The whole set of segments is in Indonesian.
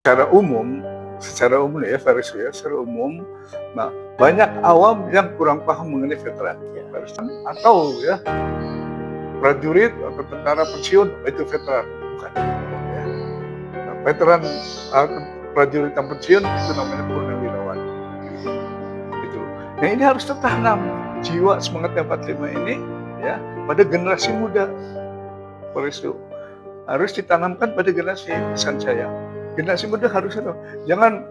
Secara umum ya Faris ya, secara umum, nah banyak awam yang kurang paham mengenai veteran. Atau ya prajurit atau tentara pensiun itu veteran, bukan. Ya. Nah, veteran prajurit yang pensiun itu namanya purnawirawan. Itu. Nah ini harus tertanam jiwa semangat 45 ini ya pada generasi muda. Faris itu harus ditanamkan pada generasi pesan saya. Generasi muda harus ada. Jangan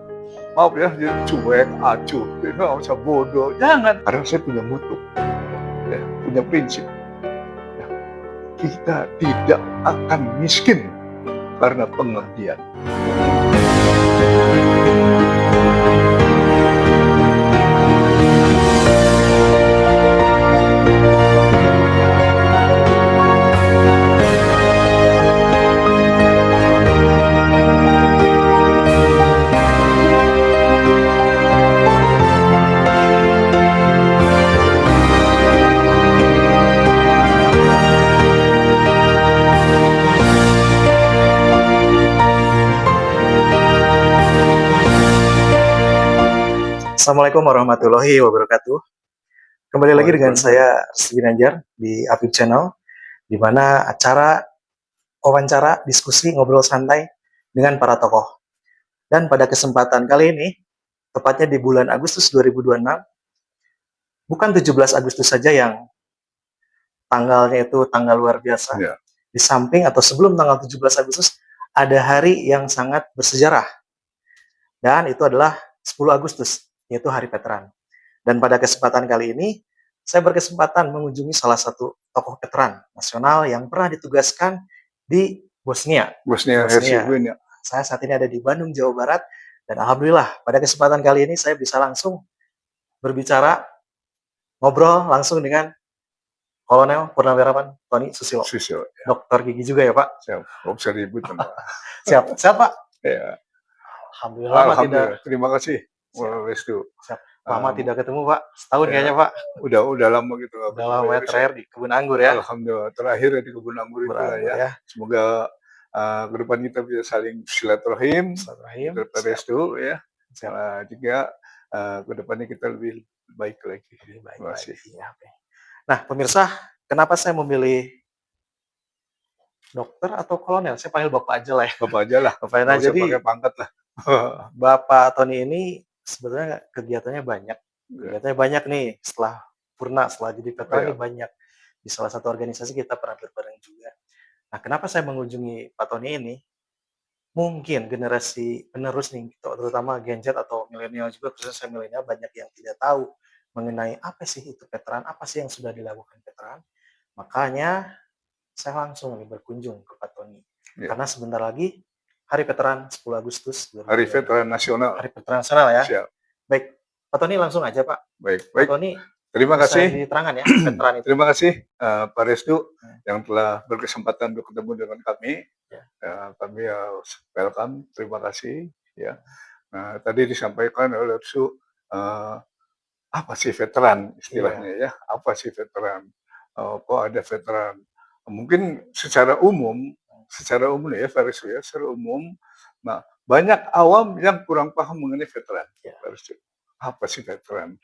maaf ya, cuek, acuh, nggak usah bodoh, jangan. Karena saya punya mutu, ya, punya prinsip. Ya, kita tidak akan miskin karena pengabdian. Assalamualaikum warahmatullahi wabarakatuh. Kembali lagi dengan saya Rizky Ginanjar di Apip Channel, di mana acara wawancara, diskusi, ngobrol santai dengan para tokoh. Dan pada kesempatan kali ini, tepatnya di bulan Agustus 2026, bukan 17 Agustus saja yang tanggalnya itu tanggal luar biasa. Ya. Di samping atau sebelum tanggal 17 Agustus, ada hari yang sangat bersejarah. Dan itu adalah 10 Agustus, yaitu Hari Veteran. Dan pada kesempatan kali ini, saya berkesempatan mengunjungi salah satu tokoh veteran nasional yang pernah ditugaskan di Bosnia. Herzegovina. Saya saat ini ada di Bandung, Jawa Barat, dan alhamdulillah pada kesempatan kali ini saya bisa langsung berbicara, ngobrol langsung dengan Kolonel Purnawirawan Tony Susilo. Ya. Dokter gigi juga ya Pak? Siap, nggak usah ribut. Siap, Pak? Ya. Alhamdulillah. Terima kasih. Restu. Lama tidak ketemu Pak, setahun ya, kayaknya Pak. Udah lama gitu. Udah lama ya, terakhir di kebun anggur ya. Alhamdulillah, terakhir di kebun anggur itu ya. Semoga ke depan kita bisa saling silaturahim, restu ya. Juga ke depannya kita lebih baik lagi. Terima kasih. Nah pemirsa, kenapa saya memilih dokter atau kolonel? Saya panggil Bapak aja lah ya. Bapak aja lah. Bapak jadi pakai pangkat lah. Bapak Tony ini sebenarnya kegiatannya banyak. Kegiatannya banyak nih setelah purna, setelah jadi veteran ini banyak. Di salah satu organisasi kita pernah berbareng juga. Nah, kenapa saya mengunjungi Pak Tony ini? Mungkin generasi penerus nih, terutama Gen Z atau milenial juga, khususnya saya milenial, banyak yang tidak tahu mengenai apa sih itu veteran, apa sih yang sudah dilakukan veteran. Makanya saya langsung nih berkunjung ke Pak Tony. Karena sebentar lagi Hari Veteran 10 Agustus. Hari Veteran Nasional. Hari Veteran Nasional ya. Siap. Baik, Pak Tony langsung aja Pak. Baik. Pak Tony, terima kasih. Diterangkan ya veteran itu. Terima kasih Pak Restu yang telah berkesempatan untuk ketemu dengan kami. Kami welcome, terima kasih. Ya. Nah, tadi disampaikan oleh Restu apa sih veteran istilahnya ya? Apa sih veteran? Kok ada veteran? Mungkin secara umum ya Faris ya, secara umum, nah banyak awam yang kurang paham mengenai veteran. Apa sih veteran?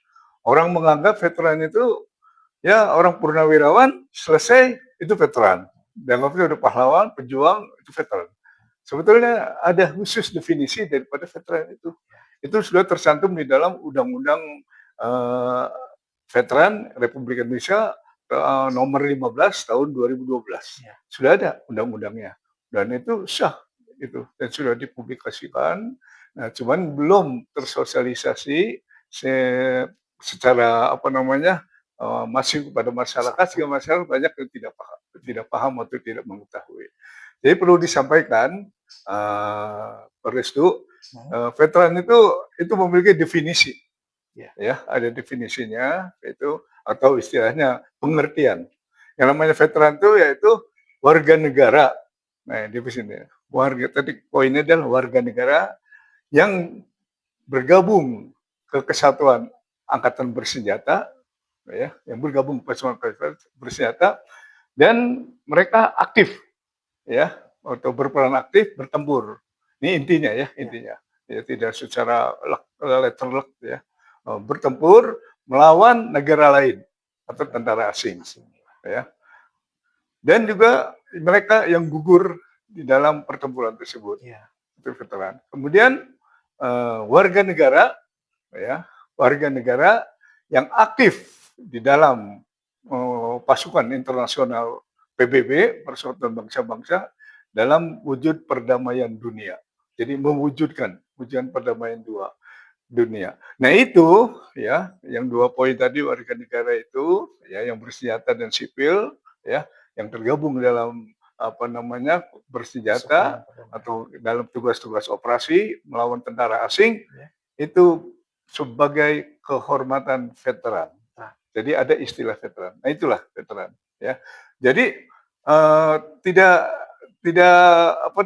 Orang menganggap veteran itu ya orang purnawirawan selesai itu veteran. Dianggapnya udah pahlawan, pejuang itu veteran. Sebetulnya ada khusus definisi daripada veteran itu. Itu sudah tercantum di dalam Undang-Undang Veteran Republik Indonesia nomor 15 tahun 2012. Sudah ada undang-undangnya dan itu sah itu dan sudah dipublikasikan. Nah, cuman belum tersosialisasi secara masih kepada masyarakat, sehingga masyarakat banyak yang tidak paham atau tidak mengetahui. Jadi perlu disampaikan Restu, veteran itu memiliki definisi. Ya, ada definisinya itu atau istilahnya pengertian. Yang namanya veteran itu yaitu warga negara. Nah, definisinya tadi poinnya adalah warga negara yang bergabung ke kesatuan angkatan bersenjata, ya, yang bergabung ke kesatuan bersenjata dan mereka aktif, ya, atau berperan aktif bertempur Ini intinya ya, Ya. intinya. Ya, tidak secara letter luck ya. Bertempur melawan negara lain atau tentara asing Asing. ya. Dan juga mereka yang gugur di dalam pertempuran tersebut. Ya. Itu veteran. Kemudian warga negara ya, warga negara yang aktif di dalam pasukan internasional PBB, Persatuan Bangsa-Bangsa, dalam wujud perdamaian dunia. Jadi mewujudkan perdamaian dunia. Nah itu ya, yang 2 poin tadi warga negara itu ya yang bersenjata dan sipil ya, yang tergabung dalam apa namanya bersenjata atau dalam tugas-tugas operasi melawan tentara asing ya. Itu sebagai kehormatan veteran. Nah. Jadi ada istilah veteran. Nah itulah veteran ya. Jadi tidak tidak apa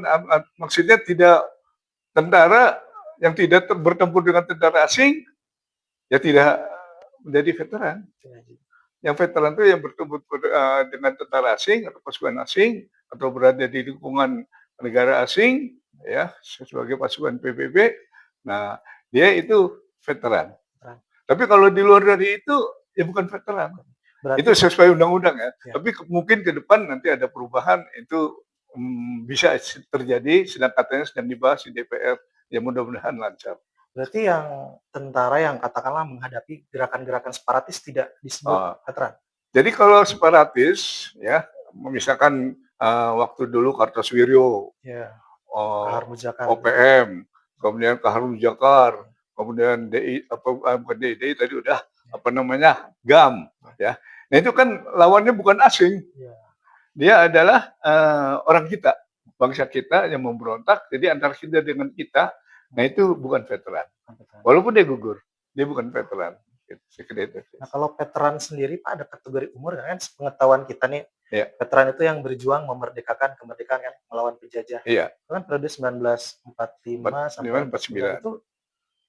maksudnya tidak tentara yang tidak bertempur dengan tentara asing ya tidak menjadi veteran. Yang veteran itu yang bertempur dengan tentara asing atau pasukan asing atau berada di lingkungan negara asing ya sebagai pasukan PBB. Nah, dia itu veteran. Tapi kalau di luar dari itu ya bukan veteran. Berarti, itu sesuai undang-undang ya. Tapi mungkin ke depan nanti ada perubahan itu bisa terjadi sedang katanya sedang dibahas di DPR. Ya mudah-mudahan lancar. Berarti yang tentara yang katakanlah menghadapi gerakan-gerakan separatis tidak disebut veteran? Jadi kalau separatis ya misalkan waktu dulu Kartosuwiryo, OPM, kemudian Kahar Mujakar, kemudian DI bukan DI tadi udah apa namanya GAM ya. Nah itu kan lawannya bukan asing, dia adalah orang kita, bangsa kita yang memberontak. Jadi antara kita dengan kita, nah itu bukan veteran. Walaupun dia gugur, dia bukan veteran. Nah kalau veteran sendiri Pak ada kategori umur kan? Pengetahuan kita nih, veteran itu yang berjuang memerdekakan kemerdekaan kan, melawan penjajah. Iya. Kan periode 1945 sampai 49 itu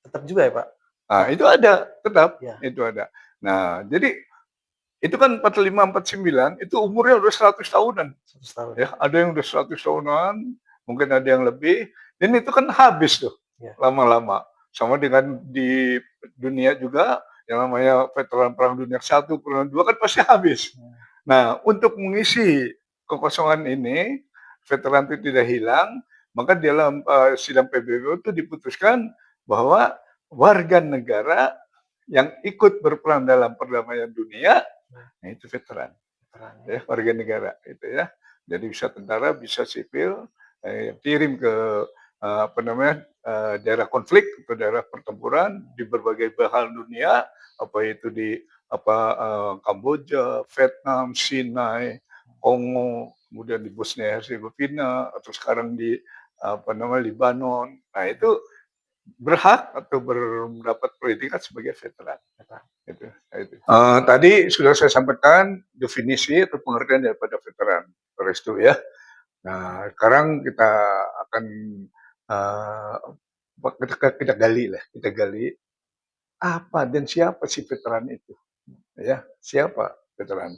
tetap juga ya Pak? Nah itu ada, tetap itu ada. Nah jadi itu kan 45 49 itu umurnya udah 100 tahunan. 100 tahun. Ya, ada yang udah 100 tahunan, mungkin ada yang lebih. Dan itu kan habis tuh lama-lama. Sama dengan di dunia juga yang namanya veteran Perang Dunia I, Perang II kan pasti habis. Nah, untuk mengisi kekosongan ini, veteran itu tidak hilang, maka dalam sidang PBB itu diputuskan bahwa warga negara yang ikut berperan dalam perdamaian dunia, nah itu veteran, ya warga negara itu ya. Jadi bisa tentara, bisa sipil, kirim ke apa namanya daerah konflik atau daerah pertempuran di berbagai belahan dunia, apa itu di apa Kamboja, Vietnam, Sinai, Kongo, kemudian di Bosnia Herzegovina atau sekarang di apa namanya Libanon. Nah itu berhak atau mendapat predikat sebagai veteran. Itu. Tadi sudah saya sampaikan definisi atau pengertian daripada veteran, Restu ya. Nah sekarang kita akan kita gali apa dan siapa sih veteran itu, ya siapa veteran.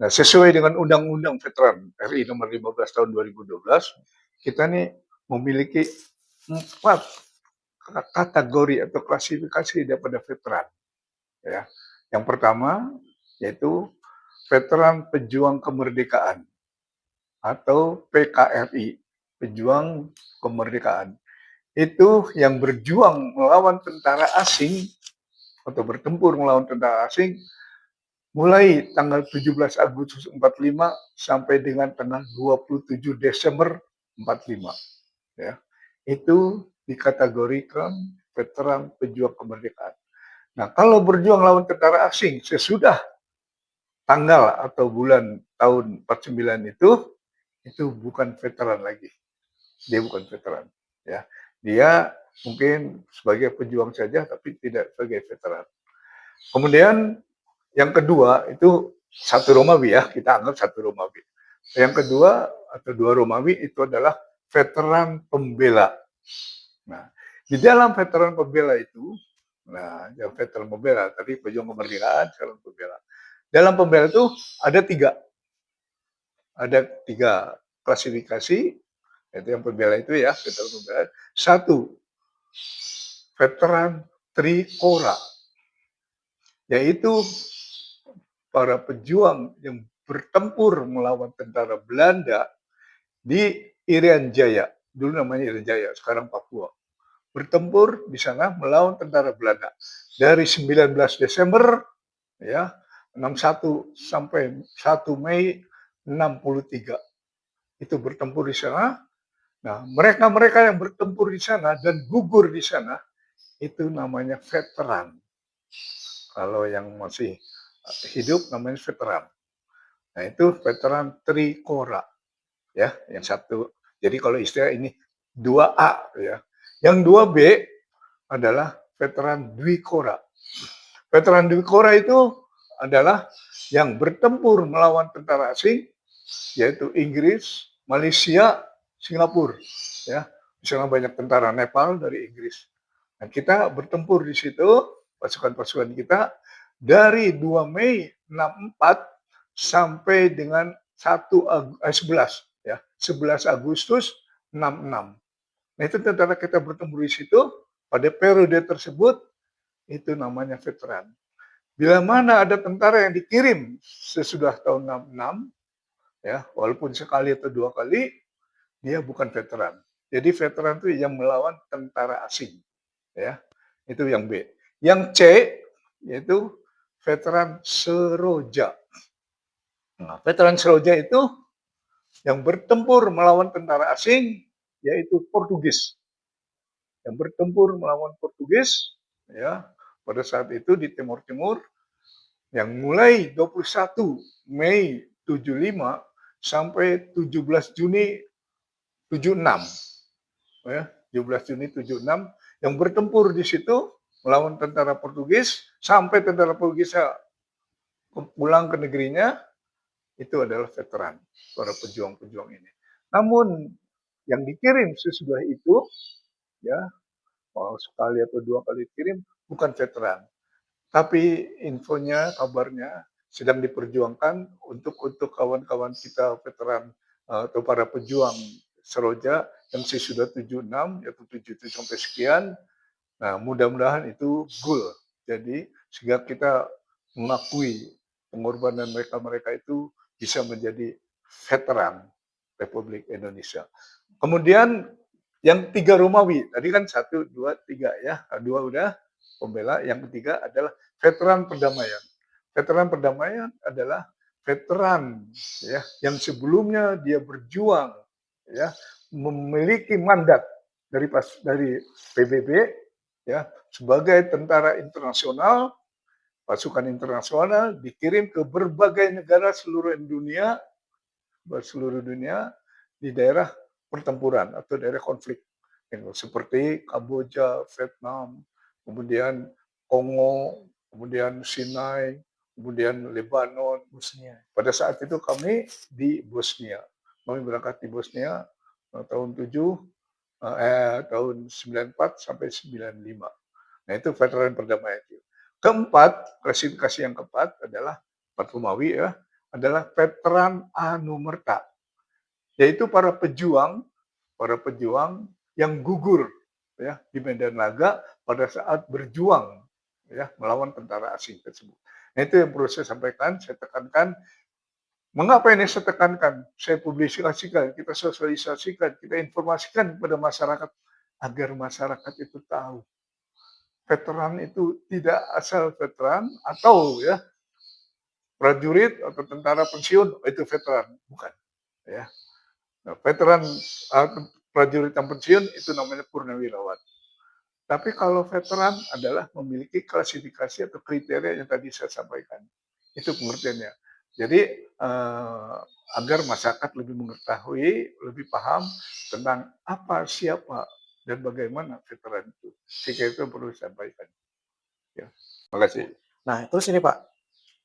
Nah sesuai dengan Undang-Undang Veteran RI nomor 15 tahun 2012, kita nih memiliki 4 kategori atau klasifikasi daripada veteran. Ya. Yang pertama yaitu veteran pejuang kemerdekaan atau PKRI, pejuang kemerdekaan. Itu yang berjuang melawan tentara asing atau bertempur melawan tentara asing mulai tanggal 17 Agustus 45 sampai dengan tanggal 27 Desember 45. Ya. Itu dikategorikan veteran pejuang kemerdekaan. Nah, kalau berjuang lawan tentara asing sesudah tanggal atau bulan tahun 49 itu bukan veteran lagi. Dia bukan veteran, ya. Dia mungkin sebagai pejuang saja tapi tidak sebagai veteran. Kemudian yang kedua itu 1 Romawi ya, kita anggap 1 Romawi. Yang kedua atau 2 Romawi itu adalah veteran pembela. Nah, di dalam veteran pembela itu, nah, yang veteran pembela tadi pejuang kemerdekaan, veteran pembela. Dalam pembela itu ada 3 klasifikasi Itu yang pembela itu ya, veteran pembela. Satu, veteran Trikora, yaitu para pejuang yang bertempur melawan tentara Belanda di Irian Jaya. Dulu namanya Irian Jaya, sekarang Papua. Bertempur di sana melawan tentara Belanda. Dari 19 Desember ya 61 sampai 1 Mei 63. Itu bertempur di sana. Nah, mereka-mereka yang bertempur di sana dan gugur di sana itu namanya veteran. Kalau yang masih hidup namanya veteran. Nah, itu veteran Trikora ya, yang satu. Jadi kalau istilah ini 2A ya. Yang 2B adalah veteran Dwikora. Veteran Dwikora itu adalah yang bertempur melawan tentara asing, yaitu Inggris, Malaysia, Singapura. Ya, di sana banyak tentara Nepal dari Inggris. Nah, kita bertempur di situ, pasukan-pasukan kita dari 2 Mei 64 sampai dengan 11 ya, 11 Agustus 66. Nah, itu tentara kita bertempur di situ pada periode tersebut itu namanya veteran. Bila mana ada tentara yang dikirim sesudah tahun 66 ya, walaupun sekali atau 2 kali, dia bukan veteran. Jadi veteran itu yang melawan tentara asing ya. Itu yang B. Yang C yaitu veteran Seroja. Nah, veteran Seroja itu yang bertempur melawan tentara asing yaitu Portugis. Yang bertempur melawan Portugis ya pada saat itu di Timur Timur yang mulai 21 Mei 75 sampai 17 Juni 76 ya 17 Juni 76 yang bertempur di situ melawan tentara Portugis sampai tentara Portugis pulang ke negerinya itu adalah veteran para pejuang-pejuang ini. Namun yang dikirim sesudah itu ya sekali atau 2 kali dikirim bukan veteran. Tapi infonya, kabarnya sedang diperjuangkan untuk kawan-kawan kita veteran atau para pejuang Seroja yang sudah 76 yaitu 77 sampai sekian. Nah, mudah-mudahan itu goal. Jadi sehingga kita mengakui pengorbanan mereka-mereka itu bisa menjadi veteran Republik Indonesia. Kemudian yang 3 Romawi, tadi kan 1, 2, 3 ya. 2 udah pembela, yang ketiga adalah veteran perdamaian. Veteran perdamaian adalah veteran ya yang sebelumnya dia berjuang ya memiliki mandat dari PBB ya sebagai tentara internasional, pasukan internasional dikirim ke berbagai negara seluruh dunia di daerah pertempuran atau daerah konflik seperti Kamboja, Vietnam, kemudian Kongo, kemudian Sinai, kemudian Lebanon. Bosnia. Pada saat itu kami di Bosnia. Kami berangkat di Bosnia tahun 94 sampai 95. Nah, itu veteran perdamaian itu. Keempat, klasifikasi yang keempat adalah Pak Romawi ya, adalah veteran anumerta, yaitu para pejuang yang gugur ya di medan laga pada saat berjuang ya melawan tentara asing tersebut. Nah, itu yang perlu saya sampaikan, saya tekankan. Mengapa ini saya tekankan? Saya publikasikan, kita sosialisasikan, kita informasikan kepada masyarakat agar masyarakat itu tahu veteran itu tidak asal veteran atau ya prajurit atau tentara pensiun itu veteran, bukan ya. Nah, veteran prajurit yang pensiun itu namanya purnawirawan. Tapi kalau veteran adalah memiliki klasifikasi atau kriteria yang tadi saya sampaikan. Itu pengertiannya. Jadi agar masyarakat lebih mengetahui, lebih paham tentang apa, siapa, dan bagaimana veteran itu. Sehingga itu perlu disampaikan. Ya, terima kasih. Nah, terus ini Pak,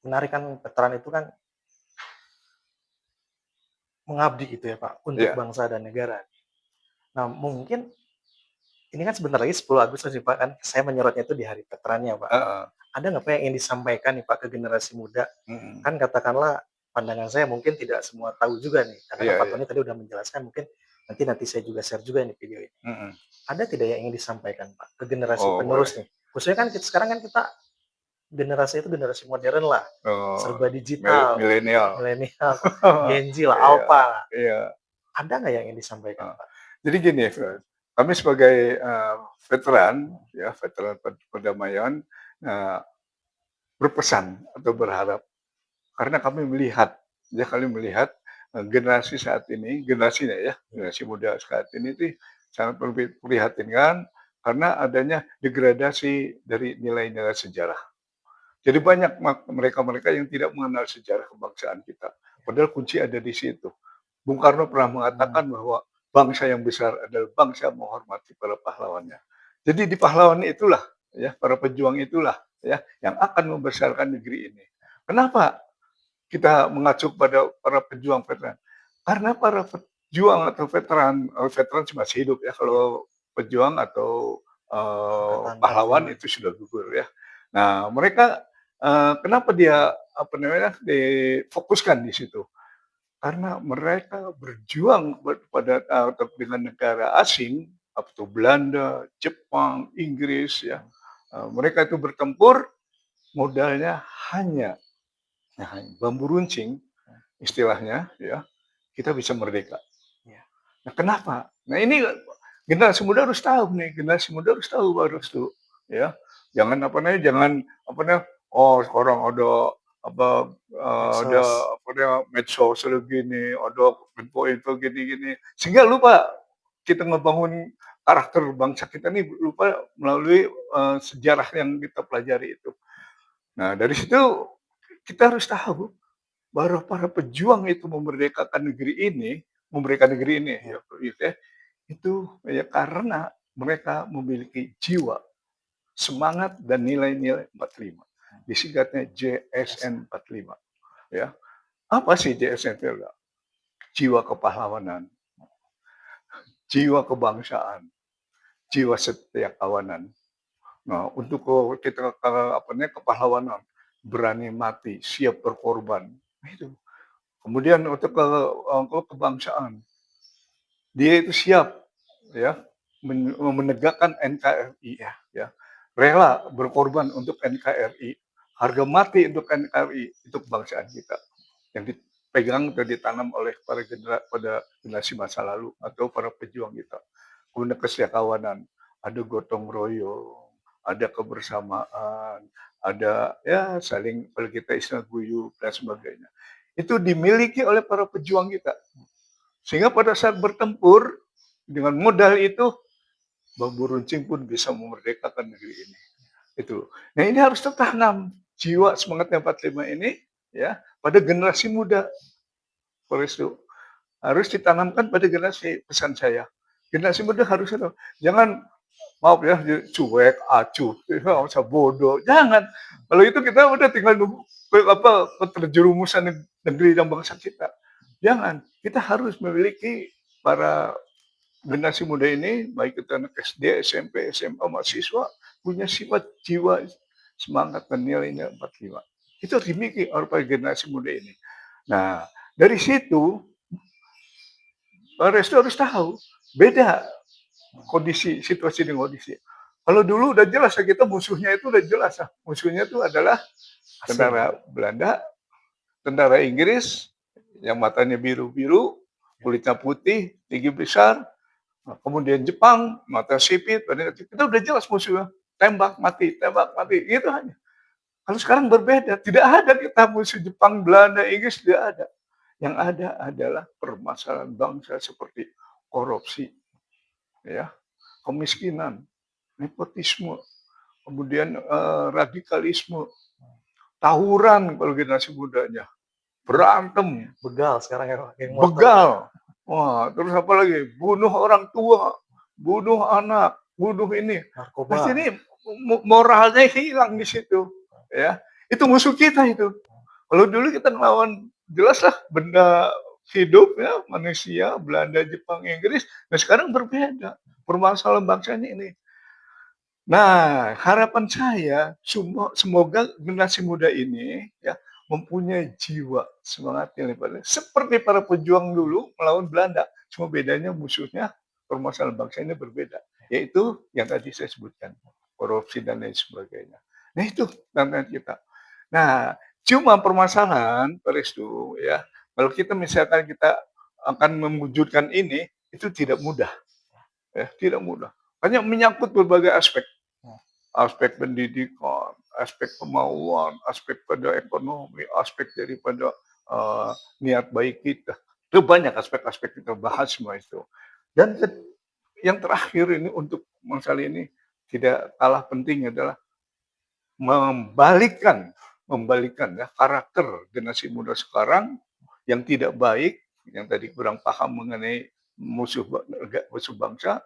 menarik kan veteran itu kan mengabdi gitu ya Pak, untuk Ya. bangsa dan negara. Nah, mungkin ini kan sebentar lagi 10 Agustus nih Pak, kan saya menyorotnya itu di hari veterannya Pak. Ada nggak Pak yang ingin disampaikan nih Pak ke generasi muda? Kan katakanlah pandangan saya mungkin tidak semua tahu juga nih, karena Pak Tony tadi udah menjelaskan mungkin nanti saya juga share juga nih video ini. Mhm. Ada tidak yang ingin disampaikan Pak ke generasi Oh, boleh. penerus nih? Khususnya kan sekarang kan kita generasi itu generasi modern lah, Oh, serba digital, milenial. milenial, Gen Z lah, Iya, Alpha. iya. Ada nggak yang ingin disampaikan Heeh. Pak? Jadi gini, kami sebagai, veteran, ya, veteran perdamaian, eee, berpesan atau berharap karena kami melihat, generasi saat ini, generasinya ya, generasi muda saat ini tuh sangat memprihatinkan karena adanya degradasi dari nilai-nilai sejarah. Jadi banyak mereka-mereka yang tidak mengenal sejarah kebangsaan kita, padahal kunci ada di situ. Bung Karno pernah Mmm, mengatakan bahwa bangsa yang besar adalah bangsa yang menghormati para pahlawannya. Jadi di pahlawan itulah, ya, para pejuang itulah, ya, yang akan membesarkan negeri ini. Kenapa kita mengacu pada para pejuang veteran? Karena para pejuang atau veteran, veteran masih hidup ya, iya, kalau pejuang atau, angkatan 45 pahlawan ya. itu sudah gugur ya. Nah mereka, kenapa dia, apa namanya, difokuskan di situ? Karena mereka berjuang pada dengan negara asing, apa itu Belanda, Jepang, Inggris ya, mereka itu bertempur modalnya hanya bambu runcing istilahnya ya, kita bisa merdeka. Iya, Nah kenapa? Nah ini generasi muda harus tahu nih, generasi muda harus tahu harus tuh, ya. Jangan apa namanya, jangan apa namanya, oh sekarang ada apa, ada medsos. apa namanya, medsos ada gini, ada info-info gini-gini, sehingga lupa kita ngebangun karakter bangsa kita nih lupa melalui, sejarah yang kita pelajari itu. Nah dari situ kita harus tahu bahwa para pejuang itu memerdekakan negeri ini ya, Iya, gitu ya, itu ya karena mereka memiliki jiwa, semangat dan nilai-nilai 45. Disingkatnya biasa. JSN 45 ya. Apa sih JSN itu? Jiwa kepahlawanan, jiwa kebangsaan, jiwa setia kawanan. Nah, untuk kita apa namanya kepahlawanan, berani mati, siap berkorban. Nah, itu. Kemudian untuk kebangsaan, dia itu siap ya menegakkan NKRI Iya, ya. Rela berkorban untuk NKRI. Harga mati untuk NKRI itu kebangsaan kita yang dipegang dan ditanam oleh pada generasi masa lalu atau para pejuang kita. Kemudian kesetiakawanan, ada gotong royong, ada kebersamaan, ada ya saling kalau kita istilah guyup dan sebagainya. Itu dimiliki oleh para pejuang kita. Sehingga pada saat bertempur dengan modal itu, bambu runcing pun bisa memerdekakan negeri ini. Itu. Nah ini harus tertanam jiwa semangatnya 45 ini ya pada generasi muda. Restu. Harus ditanamkan pada generasi pesan saya. Generasi muda harus itu. Jangan maaf ya cuek, acuh, iya, usah bodoh. Jangan. Kalau itu kita udah tinggal nunggu apa keterjerumusan negeri dan bangsa kita. Jangan. Kita harus memiliki para generasi muda ini, baik itu anak SD, SMP, SMA, mahasiswa, punya sifat jiwa, semangat dan nilainya 45. Itu harus dimiliki oleh para generasi muda ini. Nah, dari situ Resto harus tahu beda kondisi situasi dengan kondisi. Kalau dulu udah jelas ya kita musuhnya itu udah jelas ya. Musuhnya itu adalah asing. tentara Belanda, tentara Inggris yang matanya biru-biru, Ya, kulitnya putih, tinggi besar. Nah, kemudian Jepang, mata sipit, badan kecil. Kita udah jelas musuhnya. Tembak mati, itu hanya. Kalau sekarang berbeda, tidak ada kita musuh Jepang, Belanda, Inggris, tidak ada. Yang ada adalah permasalahan bangsa seperti korupsi, ya, kemiskinan, nepotisme, kemudian radikalisme, tawuran kalau generasi mudanya, berantem, begal sekarang ya, geng motor. begal, wah, terus apa lagi? Bunuh orang tua, bunuh anak, bunuh ini. Pasti Narkoba. ini moralnya hilang di situ, ya. Itu musuh kita itu. Kalau dulu kita ngelawan jelaslah benda hidup ya, manusia, Belanda, Jepang, Inggris. Nah sekarang berbeda. Permasalahan bangsanya ini. Nah, harapan saya semoga generasi muda ini ya mempunyai jiwa semangat yang lebih seperti para pejuang dulu melawan Belanda. cuma bedanya musuhnya permasalahan bangsa ini berbeda, yaitu yang tadi saya sebutkan, korupsi dan lain sebagainya. Nah itu tantangan kita. Nah, cuma permasalahan Pak Restu ya, kalau kita misalkan kita akan mewujudkan ini, itu tidak mudah, ya, tidak mudah. Hanya menyangkut berbagai aspek, aspek pendidikan, aspek kemauan, aspek pada ekonomi, aspek daripada niat baik kita. Itu banyak aspek-aspek kita bahas semua itu. Dan yang terakhir ini untuk masalah ini tidak kalah penting adalah membalikkan ya karakter generasi muda sekarang yang tidak baik, yang tadi kurang paham mengenai musuh bangsa,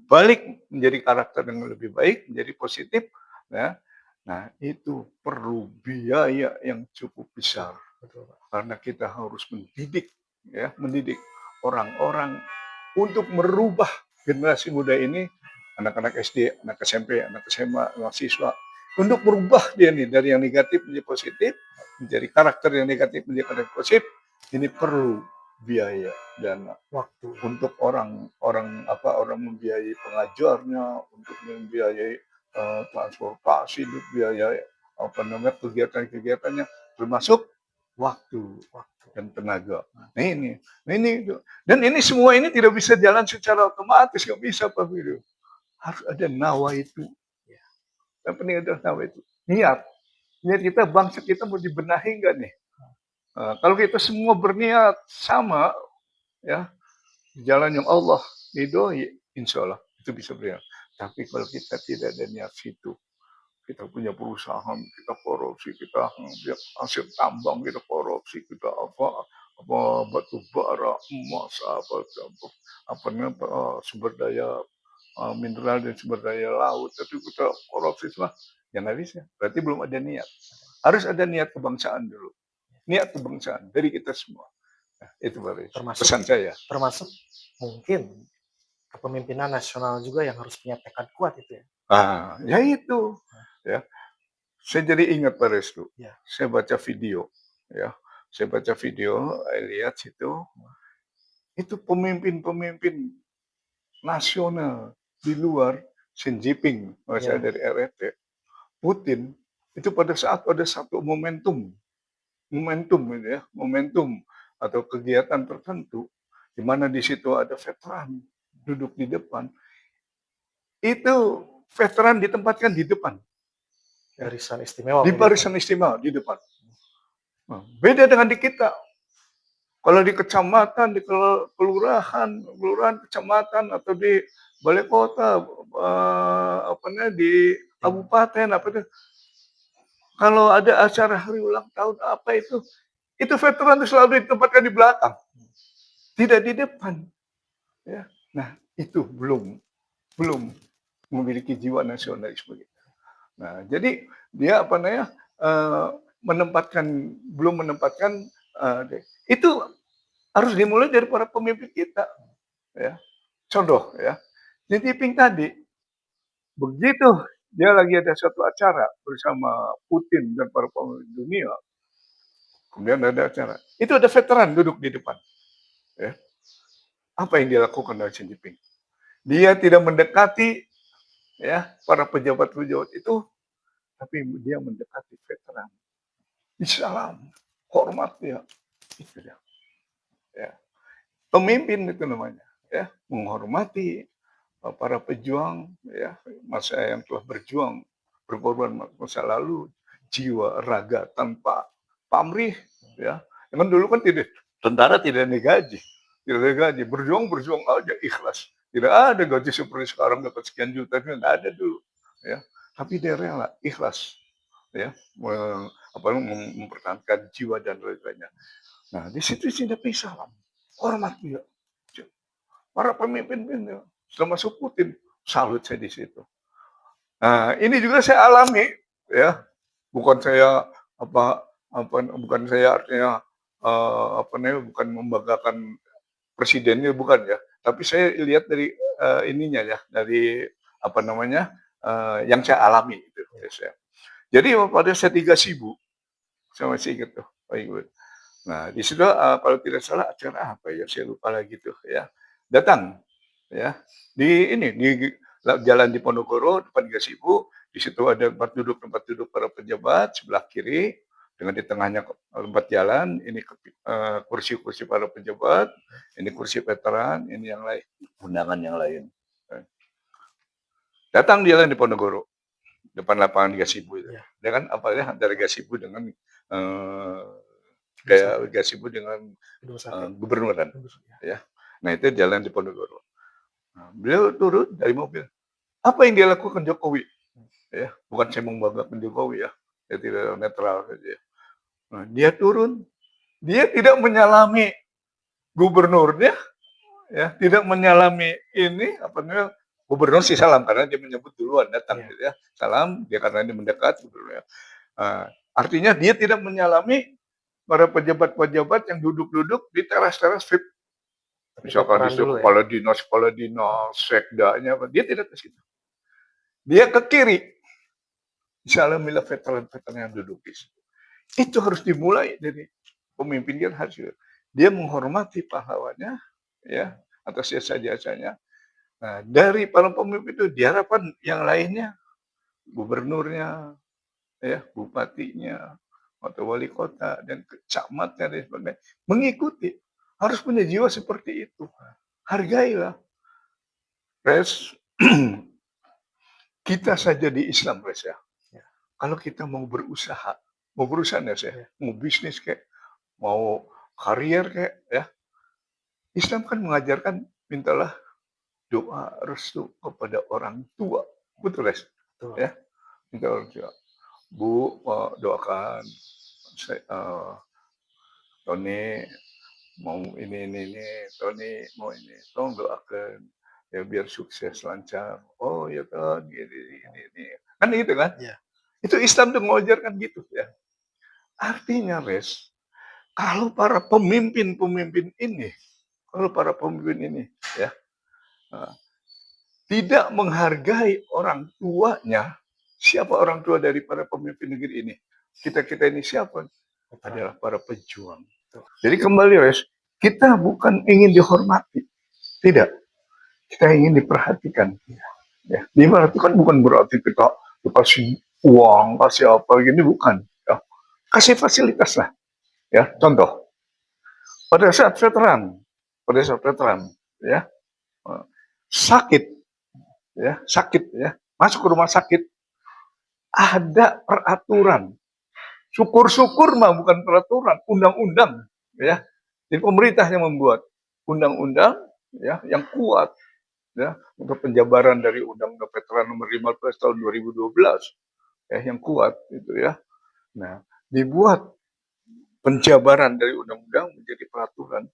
balik menjadi karakter yang lebih baik, menjadi positif, ya. Nah, itu perlu biaya yang cukup besar. Karena kita harus mendidik orang-orang untuk merubah generasi muda ini, anak-anak SD, anak SMP, anak SMA, mahasiswa, untuk merubah dia nih dari yang negatif menjadi positif, menjadi karakter yang negatif menjadi karakter positif. Ini perlu biaya dan waktu untuk orang membiayai pengajarnya, untuk membiayai transportasi, untuk biayai kegiatan-kegiatannya, termasuk waktu dan tenaga. Nah ini dan ini semua ini tidak bisa jalan secara otomatis, nggak bisa Pak Fido. Harus ada nawa itu. Yang penting adalah nawa itu. Niat kita, bangsa kita mau dibenahi nggak nih? Kalau kita semua berniat sama, ya jalan yang Allah ridhoi, insya Allah itu bisa berjalan. Tapi kalau kita tidak ada niat situ, kita punya perusahaan, kita korupsi, kita hasil tambang, kita korupsi, kita batu bara, emas, sumber daya mineral dan sumber daya laut, tapi kita korupsi semua, ya nggak bisa. Berarti belum ada niat. Harus ada niat kebangsaan dulu. Niat kebangsaan dari kita semua. Nah, itu baru pesan saya. Termasuk mungkin kepemimpinan nasional juga yang harus punya tekad kuat itu ya. Ya itu. Ya. Saya jadi ingat Pak Restu. Ya. Saya baca video. Ya. Saya baca video, lihat situ. Itu pemimpin-pemimpin nasional di luar, Xi Jinping, saya dari RRT, Putin, itu pada saat ada satu momentum atau kegiatan tertentu, di mana di situ ada veteran duduk di depan, itu veteran ditempatkan di depan. Barisan istimewa. Di barisan istimewa di depan. Nah, beda dengan di kita. Kalau di kecamatan, di kelurahan, kecamatan, atau di balai kota, di kabupaten, kalau ada acara hari ulang tahun itu veteran itu selalu ditempatkan di belakang, tidak di depan. Ya. Nah, itu belum memiliki jiwa nasionalisme kita. Nah, jadi dia belum menempatkan itu harus dimulai dari para pemimpin kita. Ya. Contoh ya, Xi Jinping tadi begitu dia lagi ada satu acara bersama Putin dan para pemimpin dunia, kemudian ada acara, itu ada veteran duduk di depan. Ya. Apa yang dia lakukan oleh Xi Jinping? Dia tidak mendekati ya para pejabat-pejabat itu, tapi dia mendekati veteran. Salam, hormat dia. Itu dia. Ya. Pemimpin itu namanya, ya, menghormati para pejuang, ya, masa yang telah berjuang, berkorban masa lalu, jiwa raga tanpa pamrih, ya. Kan dulu kan tentara tidak ada gaji, berjuang aja ikhlas. Tidak ada gaji seperti sekarang dapat sekian juta, tidak ada dulu, ya. Tapi dia rela, ikhlas, ya, mempertahankan jiwa dan lain-lainnya. Nah, di situ tidak bisa hormat dia. Para pemimpin termasuk Putin, salut saya di situ. Nah, ini juga saya alami, ya. Bukan saya artinya bukan membanggakan presidennya, bukan ya. Tapi saya lihat dari ininya ya, dari yang saya alami itu. Ya. Jadi pada saya 3 sibuk, saya masih ingat tuh. Nah, di situ kalau tidak salah acara apa ya, saya lupa lagi tuh ya. datang ya di jalan Diponegoro depan Gasibu, di situ ada tempat duduk para pejabat sebelah kiri dengan di tengahnya tempat jalan, ini kursi-kursi para pejabat, ini kursi veteran, ini yang lain, undangan yang lain. Datang di jalan Diponegoro depan lapangan Gasibu itu. Ya. Dengan apa ya antara Gasibu dengan kayak Gasibu dengan gubernuran ya. Nah itu jalan Diponegoro. Nah, beliau turun dari mobil. Apa yang dia lakukan Jokowi? Ya, bukan saya membanggakan Jokowi ya. Dia tidak netral saja. Nah, dia turun, dia tidak menyalami gubernurnya, ya, tidak menyalami ini apa namanya gubernur sih salam karena dia menyebut duluan datang gitu ya. Salam dia karena ini mendekat gubernurnya. Artinya dia tidak menyalami para pejabat-pejabat yang duduk-duduk di teras-teras VIP. Misalkan di situ kepala dinas, sekdanya, dia tidak ke situ. Dia ke kiri. Misalnya veteran-veteran yang duduk di situ. Itu harus dimulai dari pemimpin dia harus dia menghormati pahlawannya, ya atas jasa-jasanya. Nah, dari para pemimpin itu diharapkan yang lainnya, gubernurnya, ya bupatinya, atau wali kota dan camatnya dan sebagainya mengikuti. Harus punya jiwa seperti itu. Hargailah. Res, kita saja di Islam, Res ya. Kalau kita mau berusaha ya, mau bisnis kayak, mau karier kayak, ya. Islam kan mengajarkan mintalah doa restu kepada orang tua, betul Res? Ya, minta orang tua. Bu, doakan saya, Tony mau ini, Tony mau ini, tolong doakan ya biar sukses lancar. Oh ya kan, ini, kan gitu kan? Ya. Itu Islam tuh mengajarkan gitu ya. Artinya Res, kalau para pemimpin ini ya tidak menghargai orang tuanya, siapa orang tua dari para pemimpin negeri ini? Kita ini siapa? Adalah para pejuang. Jadi kembali Res, kita bukan ingin dihormati, tidak. Kita ingin diperhatikan. Ya, diperhatikan bukan berarti kita kasih uang, kasih apa gini, bukan. Ya. Kasih fasilitas lah. Ya, contoh. Pada saat veteran, ya, sakit, masuk ke rumah sakit, ada peraturan. Syukur-syukur mah bukan peraturan, undang-undang, ya. Jadi pemerintah yang membuat undang-undang, ya, yang kuat, ya, untuk penjabaran dari Undang-Undang Veteran Nomor 15 tahun 2012, ya, yang kuat itu ya. Nah, dibuat penjabaran dari undang-undang menjadi peraturan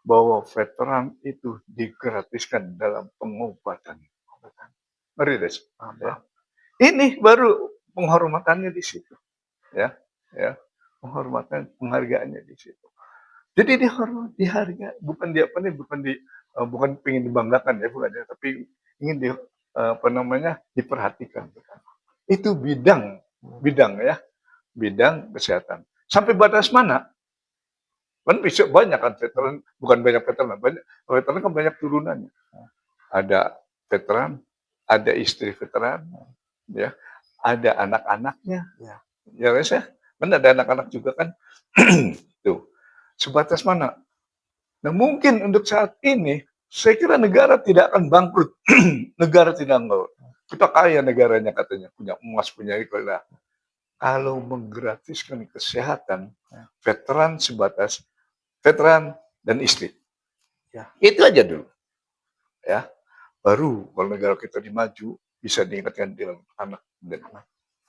bahwa veteran itu digratiskan dalam pengobatan. Ngeri deh. Ya. Ini baru penghormatannya di situ, ya, penghormatan, penghargaannya di situ. Jadi dihargai, bukan bukan ingin dibanggakan ya, bukan ya, tapi ingin diperhatikan. Itu bidang ya, bidang kesehatan. Sampai batas mana? Kan bisa banyak kan veteran, bukan banyak veteran kan banyak turunannya. Ada veteran, ada istri veteran, ya, ada anak-anaknya, ya Res ya, kan ada anak-anak juga kan, tuh, sebatas mana? Nah mungkin untuk saat ini, saya kira negara tidak akan bangkrut, negara tidak bangkrut. Kita kaya negaranya katanya, punya emas, punya ikolah. Kalau menggratiskan kesehatan, veteran sebatas veteran dan istri. Ya. Itu aja dulu. Ya. Baru kalau negara kita dimaju bisa diingatkan dengan anak dan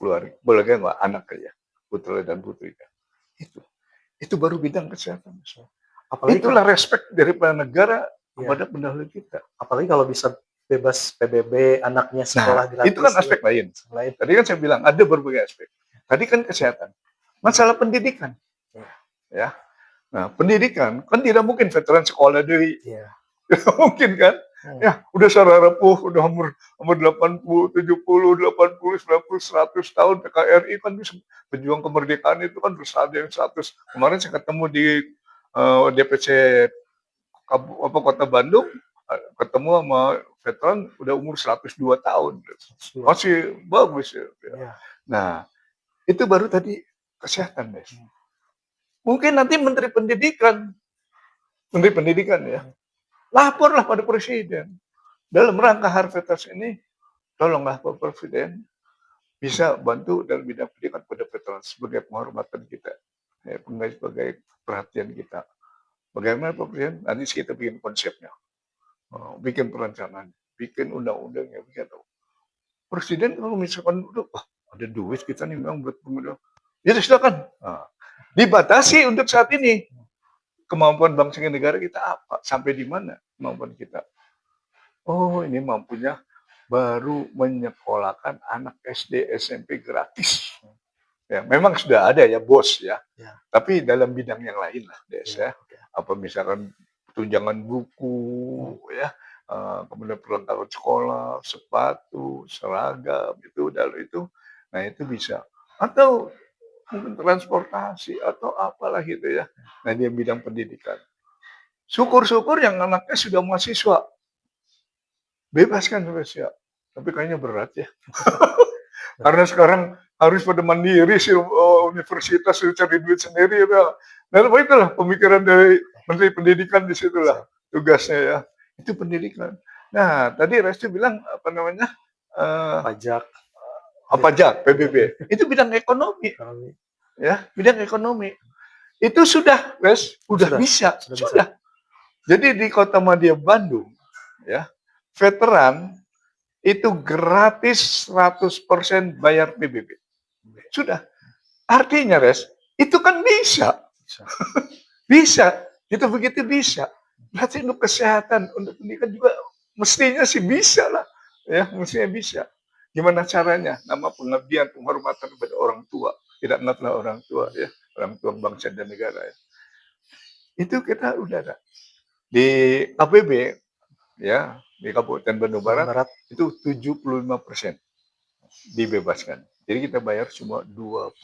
keluarga. Boleh nggak anak aja, putra dan putri. Itu baru bidang kesehatan. Apalagi itulah respect daripada negara kepada pendahulu kita. Apalagi kalau bisa bebas PBB, anaknya sekolah gratis. Itu kan aspek lain. Tadi kan saya bilang ada berbagai aspek. Tadi kan kesehatan. Masalah pendidikan. Ya. Nah, pendidikan kan tidak mungkin veteran sekolah dari, tidak mungkin kan? Ya, udah sararapuh, udah umur 80, 70, 80, 90, 100 tahun PKRI kan bisa pejuang kemerdekaan itu kan terus ada yang 100. Kemarin saya ketemu di DPC kota Bandung ketemu sama veteran udah umur 102 tahun. Masih bagus ya. Iya. Nah, itu baru tadi kesehatan, Des. Mungkin nanti Menteri Pendidikan ya, laporlah pada Presiden. Dalam rangka Harvetas ini, tolonglah Pak Presiden bisa bantu dalam bidang pendidikan pada veteran sebagai penghormatan kita, ya, sebagai perhatian kita. Bagaimana Pak Presiden? Nanti kita bikin konsepnya, bikin perencanaan, bikin undang-undangnya, bikin. Presiden kalau misalkan wah, ada duit kita nih memang buat pengundang, ya silakan. Nah, dibatasi untuk saat ini. Kemampuan bangsa dan negara kita apa? Sampai di mana kemampuan kita? Oh, ini mampunya baru menyekolahkan anak SD, SMP gratis. Ya, memang sudah ada ya bos ya. Tapi dalam bidang yang lain lah, Des ya. Apa misalkan tunjangan buku ya, kemudian perlengkapan sekolah, sepatu, seragam itu dari itu. Nah, itu bisa. Atau mungkin transportasi atau apalah gitu ya. Nah, dia bidang pendidikan. Syukur-syukur yang anaknya sudah mahasiswa. Bebaskan mahasiswa. Tapi kayaknya berat ya. Karena sekarang harus pada mandiri sih, universitas cari duit sendiri ya. Dan itulah pemikiran dari Menteri Pendidikan di situlah tugasnya ya. Itu pendidikan. Nah, tadi Resti bilang apa namanya? Pajak. Pajak, PBB. Itu bidang ekonomi. Ya, bidang ekonomi. Itu sudah, Res, sudah bisa. Jadi di Kota Madya Bandung, ya, veteran itu gratis 100% bayar PBB. Sudah. Artinya, Res, itu kan bisa. Bisa. Itu begitu bisa. Berarti untuk kesehatan, untuk pendidikan juga mestinya sih bisa lah. Ya, mestinya bisa. Gimana caranya? Nama pengabdian, penghormatan kepada orang tua. Tidak natlah orang tua ya, orang tua bangsa dan negara ya. Itu kita udah ada. Di KBB ya, di Kabupaten Bandung Barat itu 75% dibebaskan. Jadi kita bayar cuma 25%.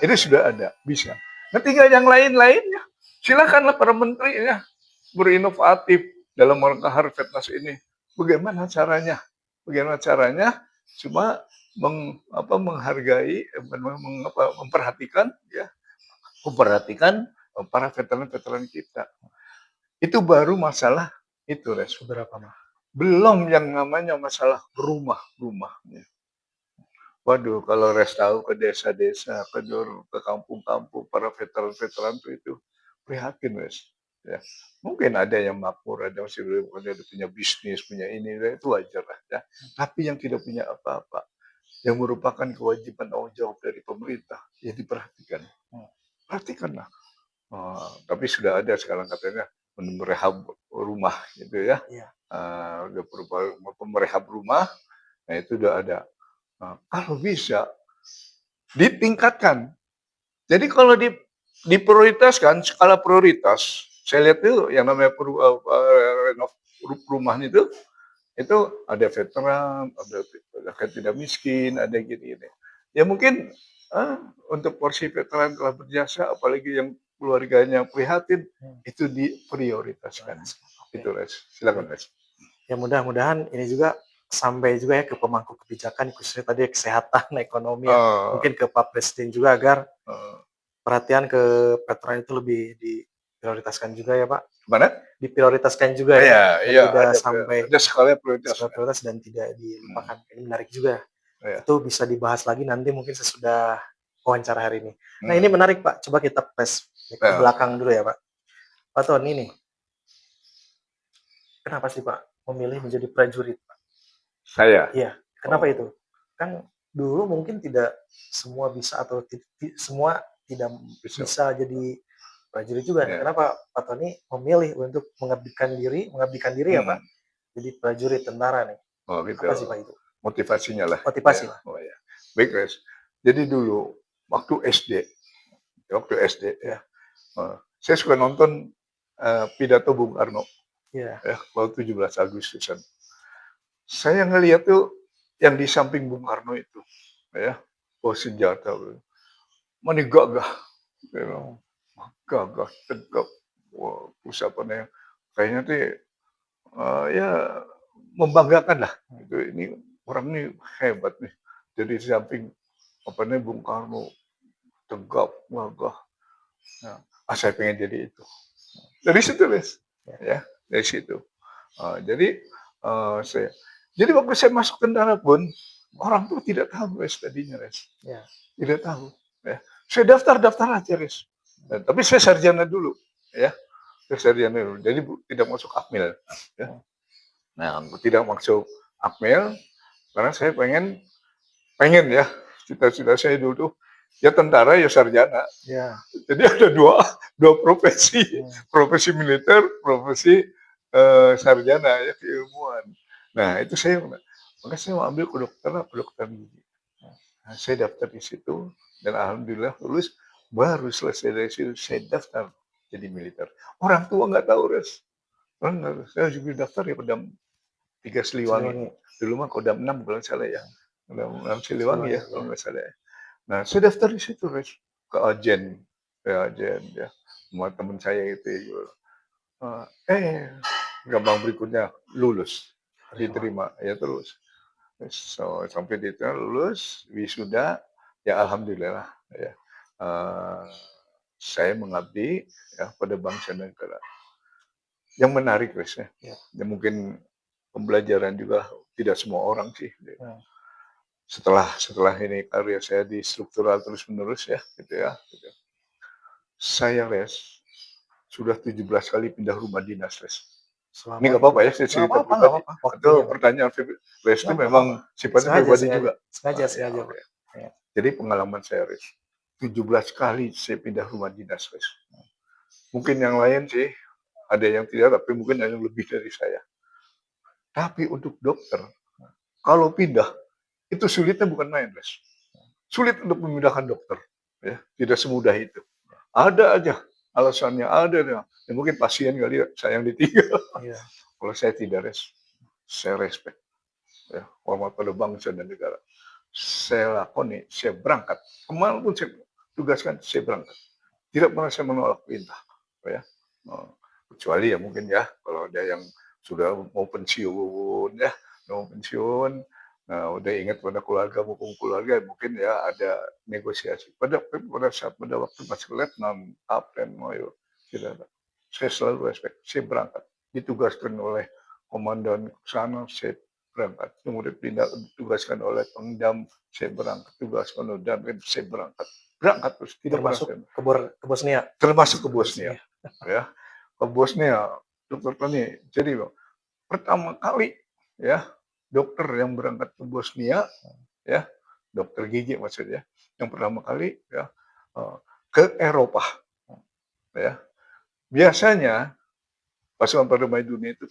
Itu sudah ada, bisa. Nah, tinggal yang lain-lainnya. Silakanlah para menteri ya berinovatif dalam rangka Harvetas ini. Bagaimana caranya? Bagaimana caranya? Cuma menghargai, memperhatikan ya, memperhatikan para veteran-veteran kita. Itu baru masalah itu, Res. Belum yang namanya masalah rumah-rumahnya. Waduh, kalau Res tahu ke desa-desa, ke kampung-kampung para veteran-veteran itu prihatin, Res. Ya. Mungkin ada yang makmur, ada masih ada punya bisnis, punya ini, itu wajar lah. Ya. Tapi yang tidak punya apa-apa, yang merupakan kewajiban tanggung jawab dari pemerintah, ya diperhatikan. Perhatikanlah. Tapi sudah ada sekarang katanya merehab rumah gitu ya. Udah merehab rumah, nah itu udah ada. Kalau bisa ditingkatkan. Jadi kalau diprioritaskan skala prioritas, saya lihat tuh yang namanya renov rumah itu ada veteran, ada tidak miskin, ada gini-gini. Ya mungkin untuk porsi veteran telah berjasa, apalagi yang keluarganya prihatin, itu diprioritaskan. Itu, Res. Silakan, Res. Ya mudah-mudahan ini juga sampai juga ya ke pemangku kebijakan, khususnya tadi kesehatan, ekonomi, mungkin ke Pak Presiden juga agar perhatian ke veteran itu lebih diprioritaskan juga ya Pak. Mana? Diprioritaskan juga ya, tidak sampai ada skala prioritas dan tidak dilupakan. Ini menarik juga. Itu bisa dibahas lagi nanti mungkin sesudah wawancara hari ini. Nah ini menarik Pak, coba kita ke belakang dulu ya Pak. Pak Tony nih, kenapa sih Pak memilih menjadi prajurit Pak? Saya? Iya, kenapa itu? Kan dulu mungkin tidak semua bisa atau semua tidak bisa jadi prajurit juga. Kenapa Pak Tony memilih untuk mengabdikan diri ya Pak? Jadi prajurit tentara nih. Oh gitu. Apa sih Pak itu? Motivasinya lah. Motivasi lah. Oh ya. Baik, Res. Jadi dulu waktu SD ya, saya suka nonton pidato Bung Karno. Ya, waktu 17 Agustusan. Saya ngelihat tuh yang di samping Bung Karno itu, ya, senjata, mana gagah, tegap. wah, perusahaan yang kayaknya tuh ya membanggakan lah. Gitu. Ini orang ini hebat nih. Jadi di samping Bung Karno tegap, gagah. Nah, saya pengen jadi itu. Dari situ, Res. Ya, dari situ. Jadi saya, jadi waktu saya masuk tentara pun orang tuh tidak tahu Res tadinya, Res. Ya. Tidak tahu. Ya. Saya daftar aja, Res. Tapi saya sarjana dulu, ya. Saya sarjana dulu. Jadi tidak masuk akmil. Ya. Nah, tidak masuk akmil karena saya pengen ya, cita-cita saya dulu tuh ya tentara ya sarjana. Ya. Jadi ada dua profesi, profesi militer, profesi sarjana ya keilmuan. Nah itu maka saya mau ambil kedokteran gigi. Nah, saya daftar di situ dan alhamdulillah lulus. Baru selesai dari situ saya daftar jadi militer. Orang tua nggak tahu, Res. Saya juga daftar ya Kodam 3 Siliwangi. Dulu mah Kodam 6 kalau nggak salah ya. Kodam 6 Siliwangi ya kalau nggak salah ya. Nah, saya daftar di situ, Res, ke agen, ya, sama teman saya itu. Gampang berikutnya lulus, diterima, ya terus. So, sampai diterima lulus, wisuda, ya alhamdulillah, ya. Saya mengabdi ya pada bangsa dan negara. Yang menarik, Res, ya. Ya mungkin pembelajaran juga tidak semua orang sih. Setelah ini karya saya di struktural terus menerus ya, gitu ya. Gitu. Saya, Res, sudah 17 kali pindah rumah dinas, Res. Ini nggak apa-apa ya, saya cerita pribadi. Atau pertanyaan Res itu memang sifatnya pribadi juga. Sengaja. Ya. Jadi pengalaman saya, Res, 17 kali saya pindah rumah dinas, Res. Mungkin yang lain sih, ada yang tidak, tapi mungkin ada yang lebih dari saya. Tapi untuk dokter, kalau pindah, itu sulitnya bukan main, Res. Sulit untuk memindahkan dokter, ya, tidak semudah itu. Ada aja alasannya, ada. Ya, mungkin pasien kali sayang ditinggal. Ya. Kalau saya tidak, Res, saya respect, ya, hormat pada bangsa dan negara. Saya lakoni, saya berangkat. Kemana pun saya tugaskan, saya berangkat. Tidak pernah saya menolak perintah, ya. Kecuali ya mungkin ya, kalau ada yang sudah mau pensiun, ya, mau pensiun. Nah, udah ingat pada keluarga, hukum keluarga, mungkin ya ada negosiasi. Pada waktu masih letnan, kapten, mayor, tidak ada. Saya selalu respect. Saya berangkat. Ditugaskan oleh komandan ke sana, saya berangkat. Kemudian ditugaskan oleh pengdam, saya berangkat. Tugaskan oleh Danrim, saya berangkat. Berangkat terus. Tidak termasuk ke Bosnia. Termasuk ke Bosnia. Ya, ke Bosnia, Dokter Tony. Jadi pertama kali ya dokter yang berangkat ke Bosnia, ya, dokter gigi maksudnya, yang pertama kali ya ke Eropa, ya. Biasanya pasukan perdamaian dunia itu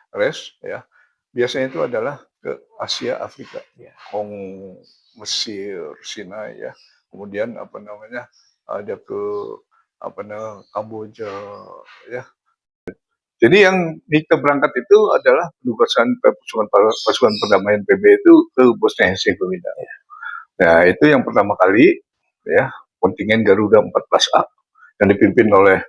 Res, ya. Biasanya itu adalah ke Asia, Afrika, Hong, Mesir, Sinai, ya. Kemudian ada ke Kamboja, ya. Jadi yang kita berangkat itu adalah penugasan pasukan perdamaian PB itu ke Bosnia Herzegovina. Nah, itu yang pertama kali ya, kontingen Garuda 14A yang dipimpin oleh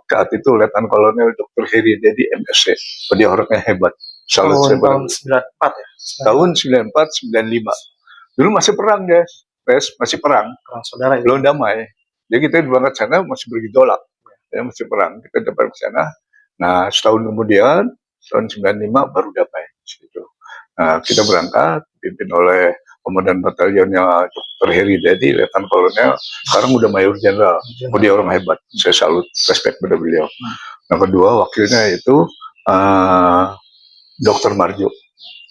saat itu Letnan Kolonel Dr. Heri Dedi MSc. Dia orangnya hebat. Tahun 94 ya. Tahun 94 95. Dulu masih perang, guys. Masih perang. Perang saudara itu. Belum damai. Jadi kita berangkat sana masih bergejolak. Ya, masih perang. Kita dapat ke sana. Nah, setahun kemudian, tahun 95 baru damai. Gitu. Nah, kita berangkat, dipimpin oleh komandan batalionnya Dr. Heri Dedi, Letnan Kolonel, sekarang udah Mayor Jenderal. Oh, dia orang hebat. Saya salut, respect pada beliau. Yang kedua, wakilnya itu Dr. Marjo.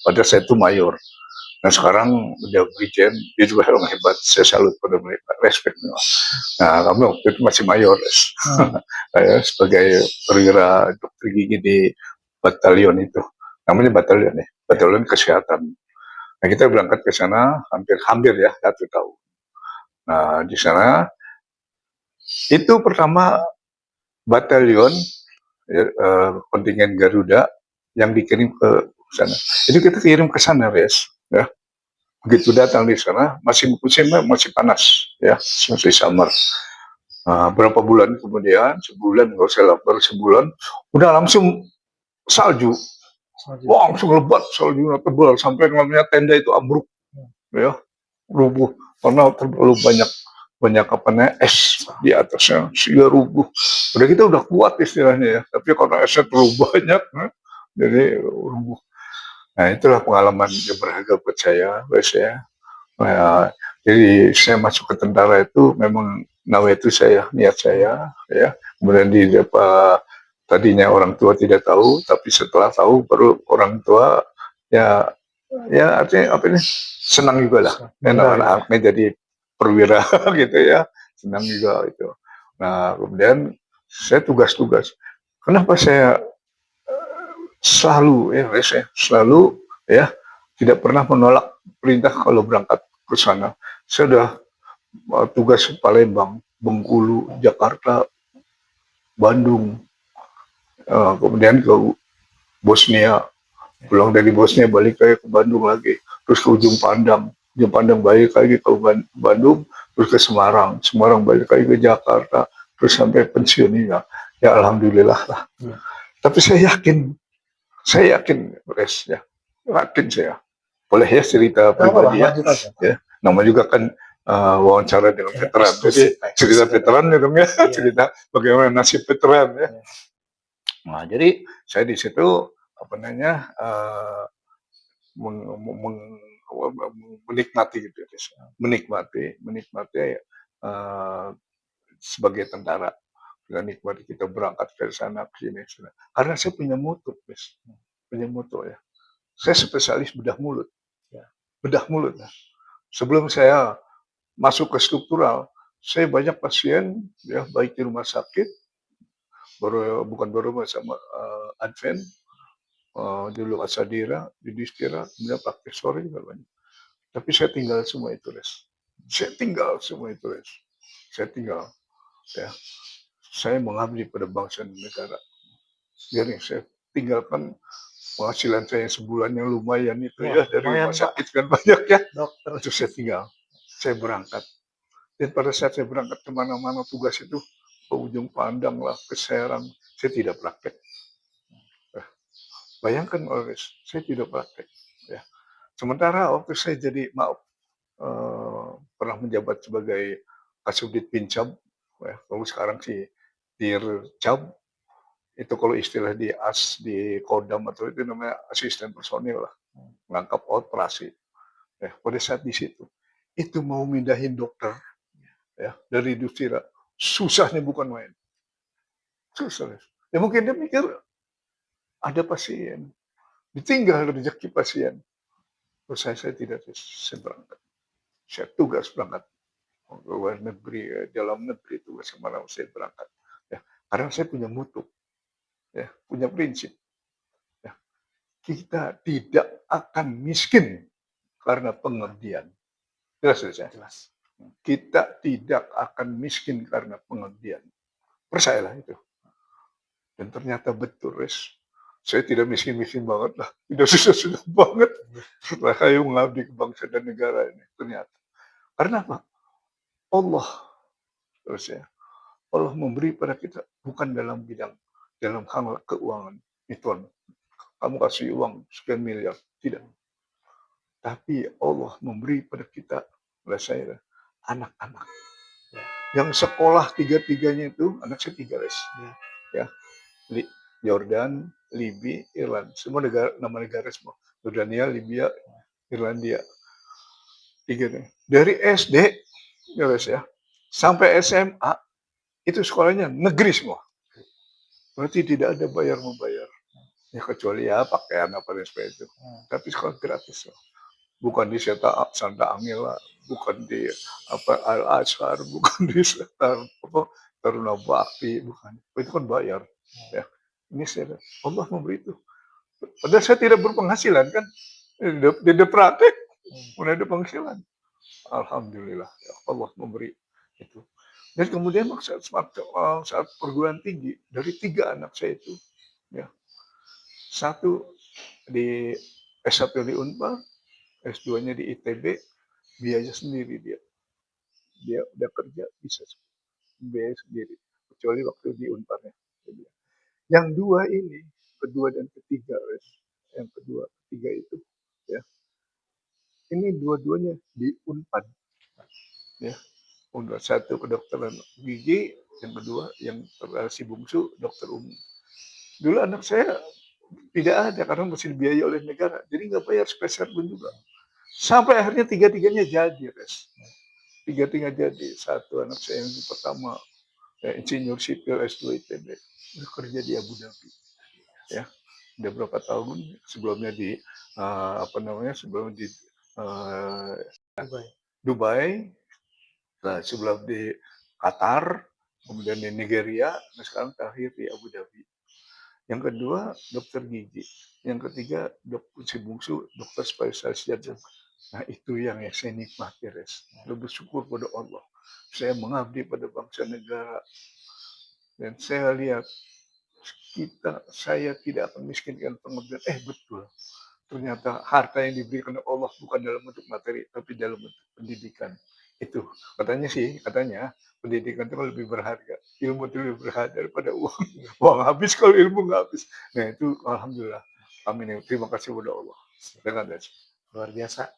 Pada saya itu Mayor. Nah sekarang udah Brigjen, dia juga orang hebat. Saya salut pada mereka, respect. Nah kami waktu itu masih mayor, sebagai perwira dokter gigi di batalion itu. Namanya batalion ya, batalion kesehatan. Nah kita berangkat ke sana hampir ya 1 tahun. Nah di sana itu pertama batalion kontingen Garuda yang dikirim ke sana. Itu kita kirim ke sana, Res. Ya. Begitu datang di sana, musim masih panas, ya, masih summer. Nah, berapa bulan kemudian, sebulan nggak usah lah, baru sebulan, udah langsung salju, Selanjutnya. wah langsung lebat saljunya tebal sampai namanya tenda itu ambruk, ya rubuh karena terlalu banyak banyak apa namanya es di atasnya sehingga rubuh. Udah kita udah kuat istilahnya ya, tapi karena esnya terlalu banyak, jadi rubuh. Nah itulah pengalaman yang berharga buat saya, guys ya. Nah, jadi saya masuk ke tentara itu memang nawa itu saya, niat saya, ya. Kemudian di tadinya orang tua tidak tahu, tapi setelah tahu baru orang tua ya ya artinya apa ini senang juga lah. Enak Bangga gitu. anak-anaknya jadi perwira gitu ya, senang juga itu. Nah kemudian saya tugas-tugas. Kenapa saya selalu ya, saya selalu ya tidak pernah menolak perintah kalau berangkat ke sana. Saya sudah tugas Palembang, Bengkulu, Jakarta, Bandung, kemudian ke Bosnia, pulang dari Bosnia balik ke Bandung lagi, terus ke ujung Pandang balik lagi ke Bandung, terus ke Semarang, Semarang balik lagi ke Jakarta, terus sampai pensiun ini ya alhamdulillah lah. Iya. Tapi saya yakin, Res ya, yakin saya. Boleh ya cerita Nggak apa-apa, pribadi ya, lanjut aja. ya. Nama juga kan wawancara dengan veteran. Jadi Eksklusif, cerita eksklusif. veteran ya dong ya, Iya. cerita bagaimana nasib veteran ya. Iya. Nah, jadi saya di situ apa namanya menikmati gitu, ya, menikmati sebagai tentara. Dengan nikmati kita berangkat ke sana ke sini. Karena saya punya mutu, guys. Punya mutu ya. Saya spesialis bedah mulut. Ya. Bedah mulut. Ya. Sebelum saya masuk ke struktural, saya banyak pasien ya baik di rumah sakit, bukan baru sama Advent, dulu Asadira, di Distira, kemudian praktek sore juga banyak. Tapi saya tinggal semua itu, Res. Saya tinggal semua itu, Res. Saya tinggal, ya. Saya mengabdi pada bangsa dan negara. Jadi saya tinggalkan penghasilan saya sebulan yang lumayan itu. Wah, Ya dari lumayan rumah Pak, sakit kan banyak ya. dokter. Itu saya tinggal, saya berangkat. Dan pada saat saya berangkat kemana-mana tugas itu ke ujung Pandang lah, ke Serang, saya tidak praktek. Bayangkan, saya tidak praktek. Ya. Sementara waktu saya jadi pernah menjabat sebagai Kasubdit Pincab, ya, kalau sekarang sih Dircab, itu kalau istilah di Kodam atau itu namanya asisten personil lah, menangkap operasi. Ya, pada saat di situ, itu mau mindahin dokter ya dari Dustira, susahnya bukan main. Susah. Ya mungkin dia mikir ada pasien, ditinggal rezeki pasien. Terus saya tidak, saya berangkat. Saya tugas berangkat ke luar negeri, dalam negeri tugas kemana saya berangkat. Ya, karena saya punya mutu, ya, punya prinsip. Ya, kita tidak akan miskin karena pengabdian. Jelas, ya? Jelas. Kita tidak akan miskin karena pengabdian. Percayalah itu. Dan ternyata betul, Res. Saya tidak miskin-miskin banget lah. Tidak susah-susah banget. Setelah saya mengabdi ke bangsa dan negara ini. Ternyata. Karena apa? Allah. Terus ya. Allah memberi pada kita. Bukan dalam bidang. Dalam hal keuangan. Itu kamu kasih uang sekian miliar. Tidak. Tapi Allah memberi pada kita. Oleh saya. Anak-anak. Yang sekolah tiga-tiganya itu. Anak saya 3, Res. Ya. Jordan, Libya, Irland, semua nama negara semua. Jordania, Libya, Irlandia, 3 nih. Dari SD, ya, sampai SMA itu sekolahnya negeri semua. Berarti tidak ada bayar membayar. Ya kecuali ya pakaian apa dan sebagainya itu. Tapi sekolah gratis loh. Bukan di Santa Angela, bukan di Al Azhar, bukan di Taruna Bakti, bukan. Itu kan bayar. Ya. Ini Allah memberi itu. Padahal saya tidak berpenghasilan kan, tidak praktek, mulai ada penghasilan. Alhamdulillah, ya Allah memberi itu. Dan kemudian saat perguruan tinggi, dari 3 anak saya itu, ya, 1 di S1 di Unpar, S2-nya di ITB, biaya sendiri dia udah kerja bisa. biaya sendiri, kecuali waktu di Unpar ya. Yang dua ini, kedua dan ketiga, Res. Yang kedua, ketiga itu, ya, ini dua-duanya di Unpad, ya. Untuk satu kedokteran gigi, yang kedua yang si bungsu dokter umum. Dulu anak saya tidak ada karena masih dibiayai oleh negara, jadi nggak bayar spesial pun juga. Sampai akhirnya tiga-tiganya jadi, Res. Tiga-tiga jadi. Satu anak saya yang pertama insinyur sipil S2 ITB, udah kerja di Abu Dhabi, ya. Udah berapa tahun sebelumnya di sebelum di uh, Dubai, nah, sebelum di Qatar, kemudian di Nigeria, nah sekarang terakhir di Abu Dhabi. Yang kedua dokter gigi, yang ketiga dokter si bungsu dokter spesialis jantung. Nah itu yang saya nikmati, Res. Lebih bersyukur pada Allah. Saya mengabdi pada bangsa negara dan saya lihat saya tidak akan miskinkan pengabdian. Betul. Ternyata harta yang diberikan oleh Allah bukan dalam bentuk materi, tapi dalam bentuk pendidikan. Itu katanya pendidikan itu lebih berharga, ilmu itu lebih berharga daripada uang. Uang habis kalau ilmu nggak habis. Nah itu alhamdulillah. Amin. Terima kasih kepada Allah. Dengan luar biasa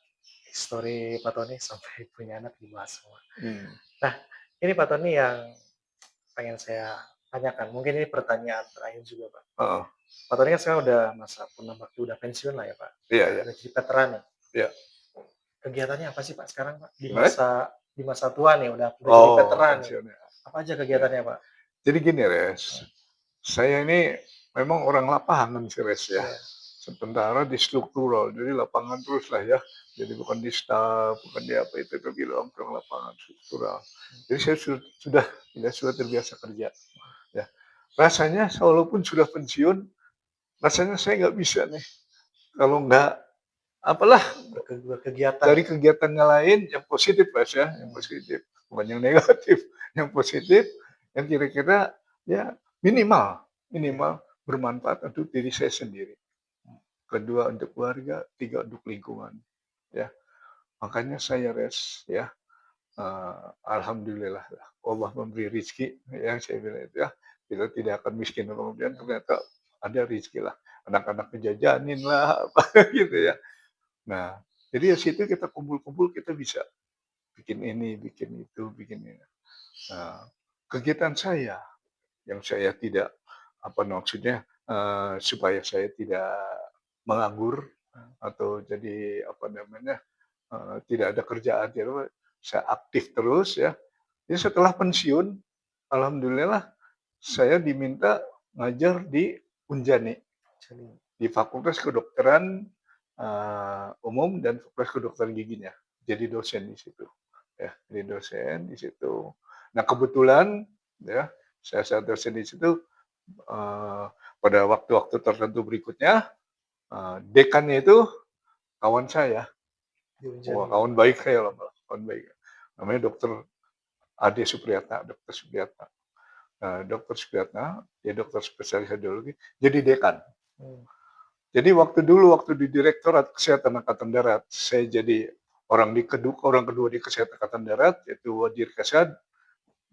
histori Pak Tony sampai punya anak dibahas semua. Nah, ini Pak Tony yang pengen saya tanyakan. Mungkin ini pertanyaan terakhir juga, Pak. Pak Tony kan sekarang udah udah pensiun lah ya, Pak. Iya. Udah jadi veteran nih. Iya. Kegiatannya apa sih Pak sekarang, Pak? Di masa tua nih udah jadi veteran. Apa aja kegiatannya, Pak? Jadi gini, Res. Saya ini memang orang lapangan sih, Res ya. Sementara di struktural, jadi lapangan terus lah ya. Jadi bukan di staff, bukan di apa itu bilang orang lapangan struktural. Jadi saya sudah terbiasa kerja. Ya. Rasanya walaupun sudah pensiun, rasanya saya nggak bisa nih kalau nggak berkegiatan dari kegiatannya lain yang positif, Mas ya, yang positif, bukan yang negatif, yang positif, yang kira-kira ya minimal bermanfaat untuk diri saya sendiri. Kedua untuk keluarga, tiga untuk lingkungan, ya. Makanya saya ya, alhamdulillah Allah memberi rezeki, yang saya bilang itu ya, kita tidak akan miskin kemudian ternyata ada rezeki lah, anak-anak menjajanin lah, apa gitu ya. Nah, jadi di situ kita kumpul-kumpul kita bisa bikin ini, bikin itu, bikin ini. Nah, kegiatan saya yang saya tidak supaya saya tidak menganggur atau jadi tidak ada kerjaan, saya aktif terus ya. Jadi setelah pensiun, alhamdulillah saya diminta ngajar di Unjani, di Fakultas Kedokteran Umum dan Fakultas Kedokteran Giginya. Jadi dosen di situ, ya. Jadi dosen di situ. Nah kebetulan ya saya saat dosen di situ pada waktu-waktu tertentu berikutnya dekannya itu kawan saya. Kawan baik saya lah, kawan baik. Namanya Dokter Ade Supriyatna, Dokter Supriyatna. Dokter Supriyatna, dia dokter spesialis radiologi, jadi dekan. Jadi waktu di Direktorat Kesehatan Angkatan Darat, saya jadi orang kedua di Kesehatan Angkatan Darat, yaitu Wadir Kesad.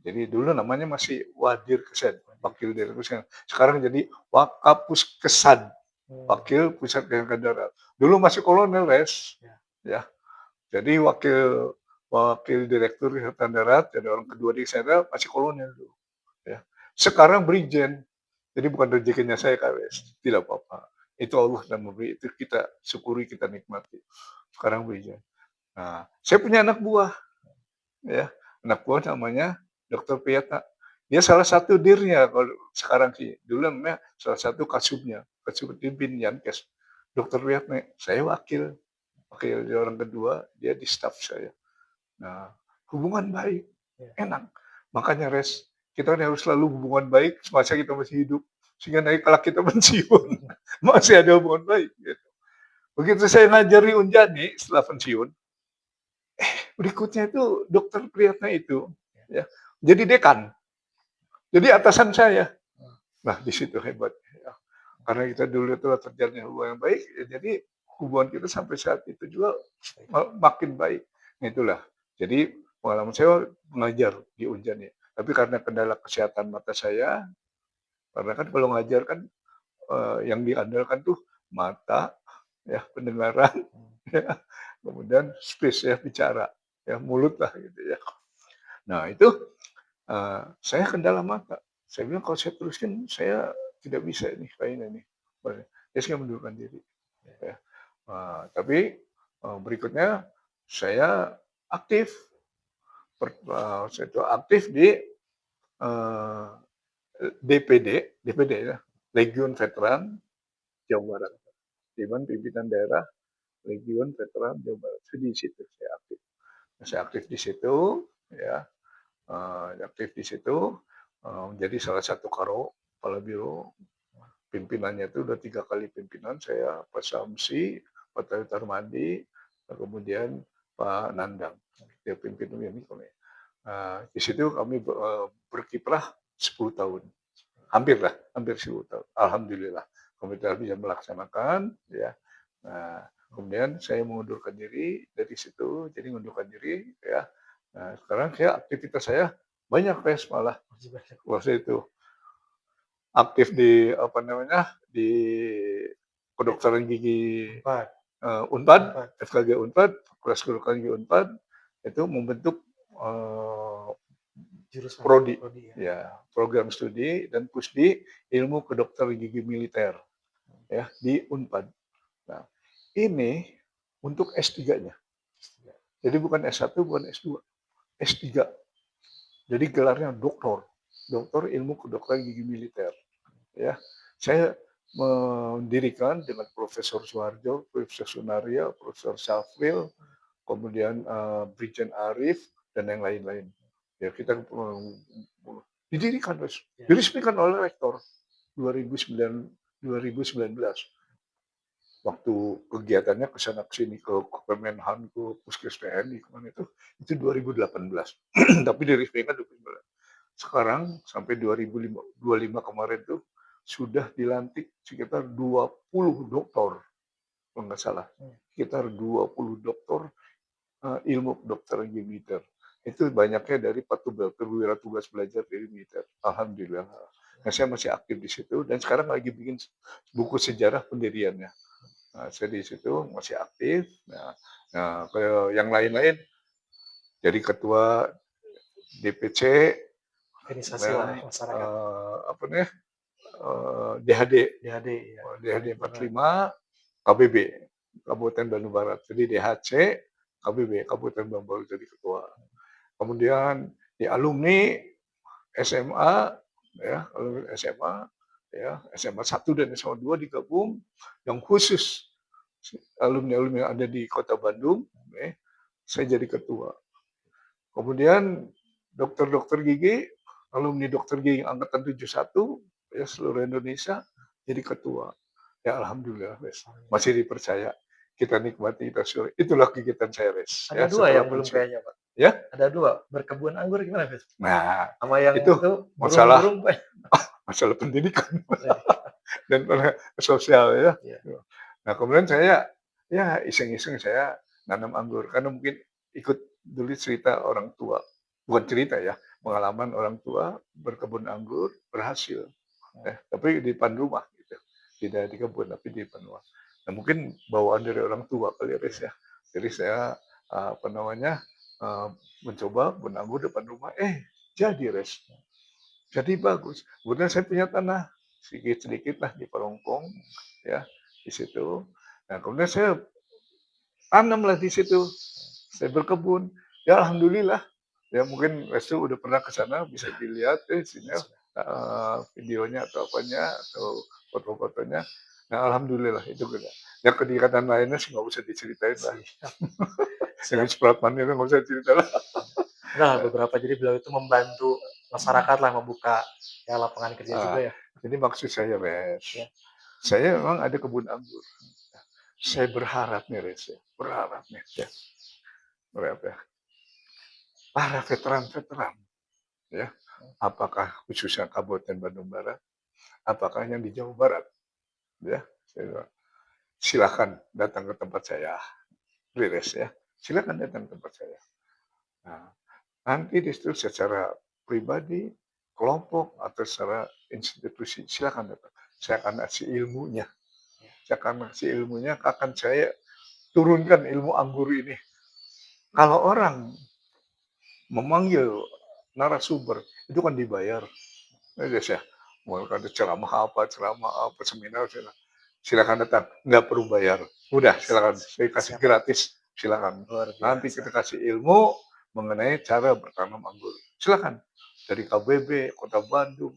Jadi dulu namanya masih Wadir Kesad, Wakil Direktur Kesehatan. Sekarang jadi Wakapus Kesad, Wakil Pusat Angkatan Darat. Dulu masih kolonel, Res. Ya. Jadi wakil direktur Kesehatan Darat, jadi orang kedua di Kesehatan masih kolonel dulu. Ya. Sekarang brigjen. Jadi bukan rezekinya saya, KWS. Tidak apa-apa. Itu Allah yang memberi, itu kita syukuri, kita nikmati. Sekarang brigjen. Nah, saya punya anak buah. Ya, anak buah namanya Dr. Priyatna. Dia salah satu dirnya kalau sekarang sih. Dulu namanya salah satu kasubnya, kasub pimpin Yankes. Dr. Priyatna, saya wakil dia orang kedua, dia di staff saya. Nah, hubungan baik, enak. Makanya Res, kita harus selalu hubungan baik semasa kita masih hidup. Sehingga nanti kalau kita pensiun, masih ada hubungan baik. Gitu. Begitu saya ngajar di Unjani setelah pensiun, berikutnya itu Dokter Priyatna itu, ya, jadi dekan. Jadi atasan saya. Nah, di situ hebat. Ya. Karena kita dulu itu terjalin hubungan yang baik, ya, jadi hubungan kita sampai saat itu juga makin baik. Nah, itulah. Jadi pengalaman saya mengajar di Unjani. Tapi karena kendala kesehatan mata saya, karena kan kalau ngajar kan yang diandalkan tuh mata, ya pendengaran, ya, kemudian speech ya bicara, ya mulut lah gitu ya. Nah itu saya kendala mata. Saya bilang kalau saya teruskan saya tidak bisa ini kayaknya nih. Ya saya mundurkan diri. Ya. Tapi berikutnya saya aktif, saya itu aktif di eh, DPD ya, Legiun Veteran Jawa Barat. Dewan Pimpinan Daerah Legiun Veteran Jawa Barat. Jadi di situ saya aktif. Saya aktif di situ, ya, aktif di situ, menjadi salah satu kepala biro. Pimpinannya itu udah 3 kali pimpinan saya, Pak Samsi, Pak Tarmadi, kemudian Pak Nandang. Dia pimpin ini. Di situ kami berkiprah 10 tahun. Hampir 10 tahun. Alhamdulillah. Kami telah bisa melaksanakan, ya. Nah, kemudian saya mengundurkan diri dari situ, jadi mengundurkan diri, ya. Nah, sekarang aktivitas saya banyak malah waktu itu aktif di apa namanya di kedokteran gigi Unpad, FKG Unpad, kelas kedokteran gigi Unpad itu membentuk Jurusan prodi, ya. ya program studi dan pusdi ilmu kedokteran gigi militer, ya di Unpad. Nah ini untuk S3-nya, jadi bukan S1 bukan S2, S3. Jadi gelarnya doktor ilmu kedokteran gigi militer. Ya, saya mendirikan dengan Profesor Suharjo, Profesor Sunaria, Profesor Syafril, kemudian Brigjen Arif dan yang lain-lain. Ya kita didirikan, diresmikan oleh Rektor 2019. Waktu kegiatannya ke sana ke sini ke Kemenhan, ke Puskes TNI kemana itu 2018. Tapi diresmikan 2019. Sekarang sampai 2025 kemarin tuh sudah dilantik sekitar 20 doktor, kalau nggak salah. Sekitar 20 doktor ilmu kedokteran gigi militer. Itu banyaknya dari perwira tugas belajar dari militer. Alhamdulillah. Nah, saya masih aktif di situ dan sekarang lagi bikin buku sejarah pendiriannya. Nah, saya di situ masih aktif. Nah yang lain-lain jadi ketua DPC, organisasi lah masyarakat. apa nih? DHD, DHD 45, KBB, Kabupaten Bandung Barat. Jadi DHC, KBB, Kabupaten Bandung Barat jadi ketua. Kemudian di alumni SMA, ya, alumni SMA, ya, SMA 1 dan SMA 2 digabung, yang khusus alumni-alumni yang ada di Kota Bandung, ya, saya jadi ketua. Kemudian dokter-dokter gigi, alumni dokter gigi angkatan 71, ya seluruh Indonesia jadi ketua. Ya alhamdulillah, Res. Masih dipercaya. Kita nikmati, kita syukur. Itulah kegiatan saya, Res. Ada ya, 2 yang belum kayaknya, Pak. Ya? Ada 2, berkebun anggur gimana, Res? Nah, sama yang itu masalah burung-burung, Pak. Masalah pendidikan dan sosial ya. Nah, kemudian saya ya iseng-iseng saya nanam anggur karena mungkin ikut dulu cerita orang tua. Bukan cerita ya, pengalaman orang tua berkebun anggur berhasil. Tapi di depan rumah gitu. Tidak di kebun tapi di depan rumah. Nah, mungkin bawaan dari orang tua kali ya. Jadi saya apa namanya mencoba kebun anggur depan rumah. Jadi Res. Jadi bagus. Kemudian saya punya tanah sedikit-sedikit lah di Perongkong ya di situ. Nah, kemudian saya tanamlah di situ. Saya berkebun. Ya alhamdulillah. Ya mungkin Restu udah pernah ke sana bisa dilihat sini videonya atau apanya atau foto-fotonya. Nah alhamdulillah itu juga. Ya kegiatan lainnya sih nggak usah diceritain lah. Yang Supratman itu nggak usah cerita lah. Nah, beberapa jadi beliau itu membantu masyarakat lah membuka ya lapangan kerja juga ya. Jadi maksud saya, Res, saya memang ada kebun anggur. Saya berharap nih, Res, berharap ya, para veteran-veteran, ya, apakah khususnya Kabupaten Bandung Barat, apakah yang di Jawa Barat, ya, silakan datang ke tempat saya, Res ya, silakan datang ke tempat saya. Nah, nanti di situ secara pribadi, kelompok, atau secara institusi, silakan datang. Saya akan kasih ilmunya. Saya akan kasih ilmunya, akan saya turunkan ilmu anggur ini. Kalau orang memanggil narasumber, itu kan dibayar. Nah, ya, mau ada ceramah apa, seminar, silakan datang. Nggak perlu bayar. Udah, silakan. Saya kasih Siap. gratis. Silakan. Luar Nanti biasa. kita kasih ilmu mengenai cara bertanam anggur. Silakan. Dari KBB, Kota Bandung,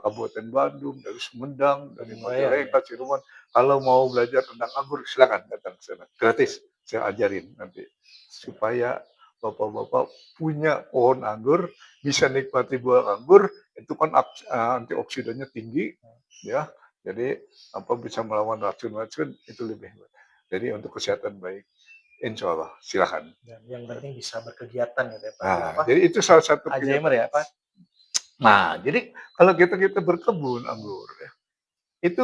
Kabupaten Bandung, dari Sumedang, dari Oh, iya, Majalengka, Cirebon. Kalau mau belajar tentang anggur, silakan datang ke sana. Gratis. Saya ajarin nanti. Supaya bapak-bapak punya pohon anggur, bisa nikmati buah anggur, itu kan antioksidannya tinggi, ya. Jadi apa bisa melawan racun-racun itu lebih baik. Jadi untuk kesehatan baik, insya Allah silakan. Dan yang penting bisa berkegiatan gitu ya Pak. Nah, Apa? jadi itu salah satu Alzheimer ya Pak? Nah, jadi kalau kita berkebun anggur, ya, itu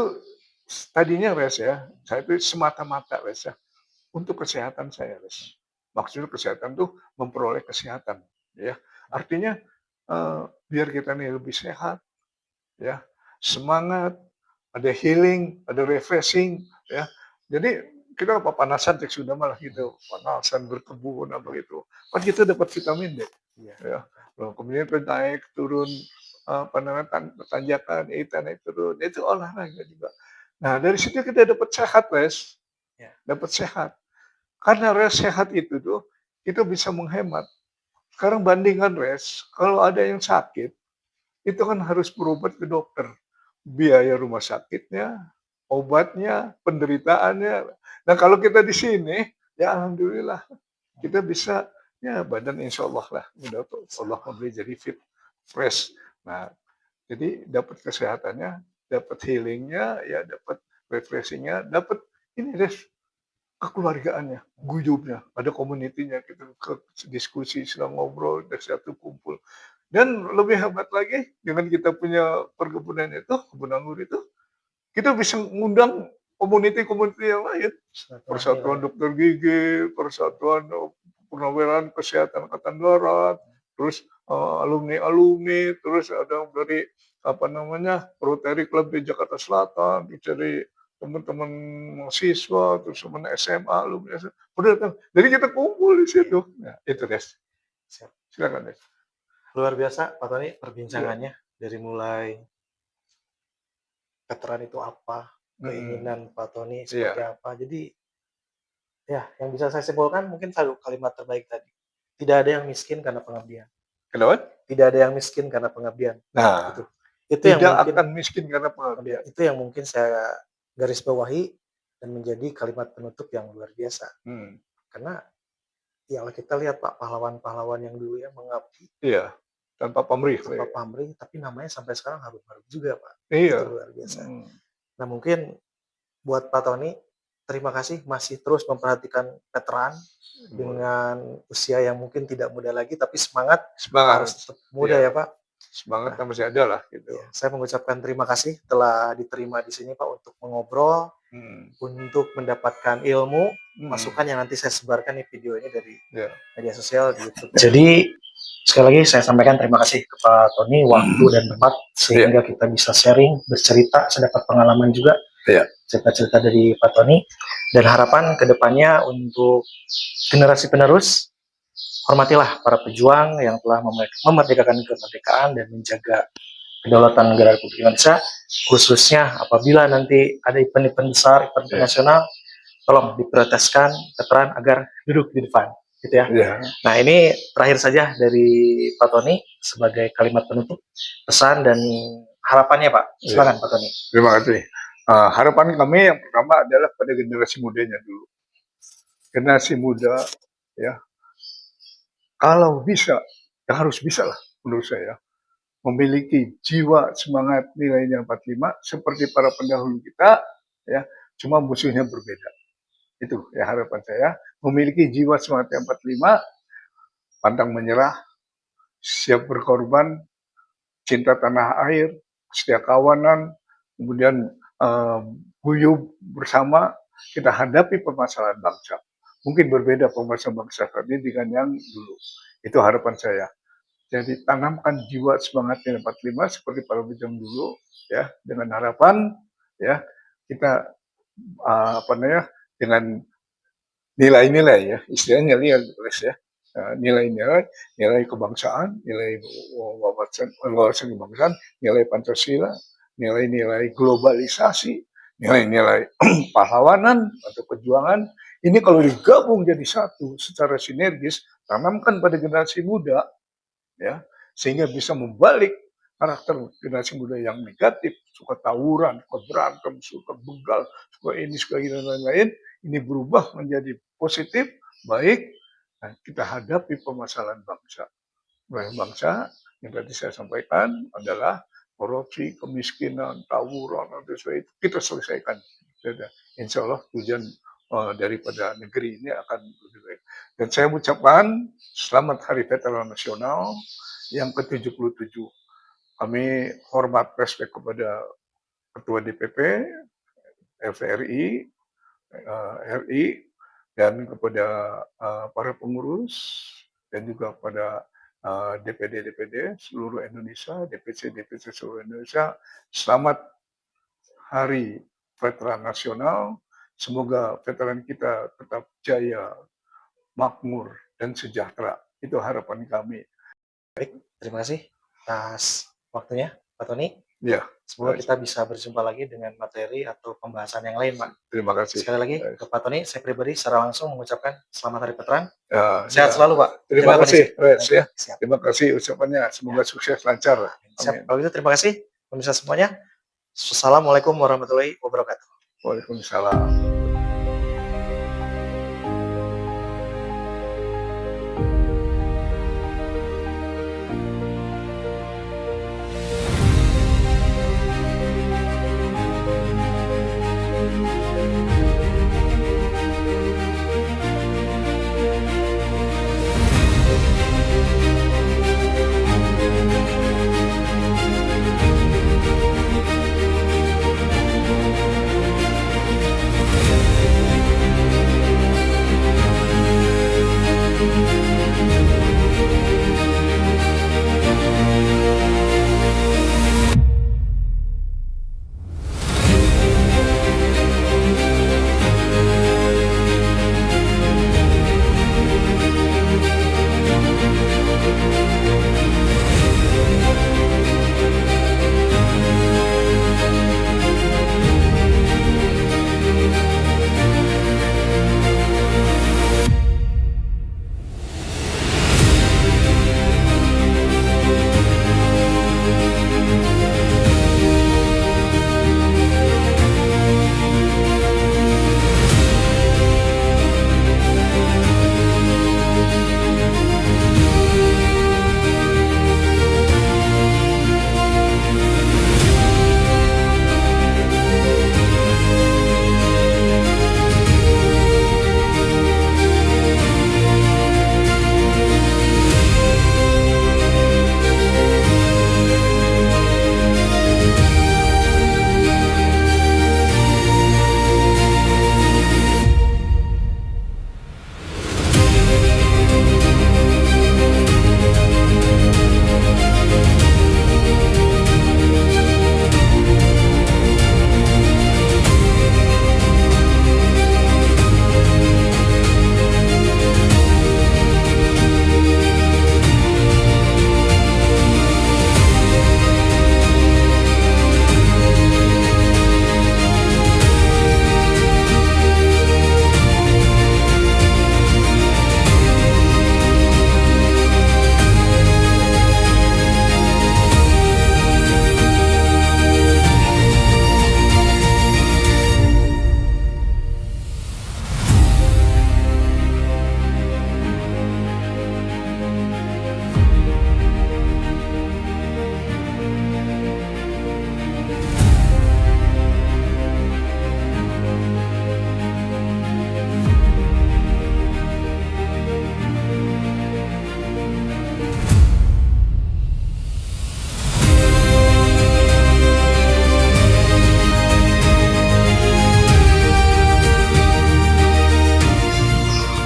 tadinya Res ya, saya itu semata-mata Res ya, untuk kesehatan saya Res. Maksudnya kesehatan tuh memperoleh kesehatan, ya. Artinya biar kita nih lebih sehat, ya, semangat, ada healing, ada refreshing, ya. Jadi kita panasan cek sudah malah gitu, panasan berkebun apa gitu. Kan kita dapat vitamin D, Iya. ya. Kemudian kita naik turun apa namanya tanjakan, naik turun, itu olahraga juga. Nah dari situ kita dapat sehat, Res, Ya. dapat sehat. Karena Res sehat itu tuh kita bisa menghemat. Sekarang bandingkan Res, kalau ada yang sakit, itu kan harus berobat ke dokter. Biaya rumah sakitnya, obatnya, penderitaannya. Nah kalau kita di sini, ya alhamdulillah kita bisa ya badan insya Allah lah, Allah memberi jadi fit, fresh. Nah jadi dapat kesehatannya, dapat healingnya, ya dapat refreshingnya, dapat ini deh kekeluargaannya, guyubnya, ada komunitinya, kita ke diskusi, sedang ngobrol, dan satu kumpul. Dan lebih hebat lagi, dengan kita punya perkebunan itu, kebun anggur itu, kita bisa mengundang komuniti-komuniti yang lain. Persatuan Dokter Gigi, Persatuan Purnawirawan Kesehatan Angkatan Darat, terus alumni-alumni, terus ada dari apa namanya Rotary Club di Jakarta Selatan, dari teman-teman mahasiswa, terus teman SMA, alumni SMA. Udah datang. Jadi kita kumpul di situ. Nah, itu Des. Silakan Des. Luar biasa Pak Tony perbincangannya dari mulai veteran itu apa, keinginan Pak Tony seperti apa. Jadi ya yang bisa saya simpulkan mungkin satu kalimat terbaik tadi. Tidak ada yang miskin karena pengabdian. Kenapa? Tidak ada yang miskin karena pengabdian. Nah, itu yang tidak mungkin akan miskin karena pengabdian. itu yang mungkin saya garis bawahi dan menjadi kalimat penutup yang luar biasa. Karena ya kita lihat Pak pahlawan-pahlawan yang dulu yang mengabdi. Iya. Tanpa pamrih. Tanpa pamrih, tapi namanya sampai sekarang harum-harum juga Pak. Iya. Itu luar biasa. Nah mungkin buat Pak Tony, terima kasih masih terus memperhatikan veteran dengan usia yang mungkin tidak muda lagi, tapi semangat. Harus tetap muda ya Pak. Semangatnya masih ada lah gitu. Ya, saya mengucapkan terima kasih telah diterima di sini Pak untuk mengobrol, untuk mendapatkan ilmu, masukan yang nanti saya sebarkan nih video ini dari media sosial di YouTube. Jadi sekali lagi saya sampaikan terima kasih kepada Tony waktu dan tempat sehingga kita bisa sharing, bercerita, saya dapat pengalaman juga, cerita-cerita dari Pak Tony, dan harapan kedepannya untuk generasi penerus, hormatilah para pejuang yang telah memerdekakan kemerdekaan dan menjaga kedaulatan negara Republik Indonesia, khususnya apabila nanti ada event-event besar, event internasional, tolong diprioritaskan veteran agar duduk di depan. Gitu ya. Nah ini terakhir saja dari Pak Tony sebagai kalimat penutup, pesan dan harapannya Pak. Silakan Pak Tony. Terima kasih. Harapan kami yang pertama adalah pada generasi mudanya dulu. Generasi muda ya, kalau bisa, ya harus bisa lah menurut saya, memiliki jiwa semangat nilainya 45 seperti para pendahulu kita, ya, cuma musuhnya berbeda. Itu ya harapan saya, memiliki jiwa semangat 45, pantang menyerah, siap berkorban, cinta tanah air, setia kawanan, kemudian guyub bersama kita hadapi permasalahan bangsa. Mungkin berbeda permasalahan bangsa tadi dengan yang dulu. Itu harapan saya. Jadi tanamkan jiwa semangatnya 45 seperti para pejuang dulu, ya, dengan harapan, ya, kita apa namanya, dengan nilai-nilai ya, istilahnya nilai ya, nilai-nilai, nilai kebangsaan, nilai wawasan kebangsaan, nilai Pancasila, nilai-nilai globalisasi, nilai-nilai pahlawanan atau perjuangan, ini kalau digabung jadi satu secara sinergis, tanamkan pada generasi muda, ya, sehingga bisa membalik karakter generasi muda yang negatif, suka tawuran, suka berantem, suka begal, suka ini, suka ini, dan lain-lain, ini berubah menjadi positif, baik, dan kita hadapi permasalahan bangsa. Bangsa yang tadi saya sampaikan adalah korupsi, kemiskinan, tawuran, dan sebagainya, itu kita selesaikan. Insya Allah tujuan daripada negeri ini akan lebih baik. Dan saya mengucapkan selamat Hari Veteran Nasional yang ke-77. Kami hormat respek kepada Ketua DPP, FRI, RI, dan kepada para pengurus, dan juga pada DPD seluruh Indonesia, DPC seluruh Indonesia. Selamat Hari Veteran Nasional. Semoga veteran kita tetap jaya, makmur, dan sejahtera. Itu harapan kami. Baik, terima kasih atas waktunya, Pak Tony. Ya. Semoga kita bisa berjumpa lagi dengan materi atau pembahasan yang lain, Pak. Terima kasih. Sekali lagi ke Pak Tony, saya pribadi secara langsung mengucapkan selamat Hari Veteran. Ya, Sehat selalu, Pak. Terima kasih, ya. Siap. Terima kasih ucapannya. Semoga sukses lancar. Siap. Kalau gitu terima kasih pemirsa semuanya. Assalamualaikum warahmatullahi wabarakatuh. Waalaikumsalam.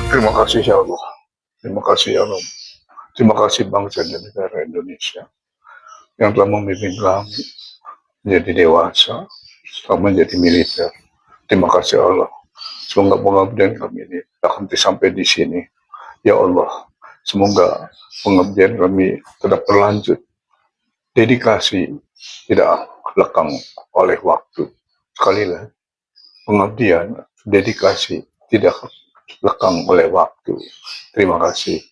Terima kasih ya Allah. Terima kasih ya Allah. Terima kasih bangsa dan negara Indonesia yang telah memimpin kami menjadi dewasa, setelah menjadi militer. Terima kasih Allah. Semoga pengabdian kami ini akan sampai di sini. Ya Allah, semoga pengabdian kami tetap berlanjut. Dedikasi tidak lekang oleh waktu. Sekali lagi, pengabdian, dedikasi tidak lekang oleh waktu. Terima kasih.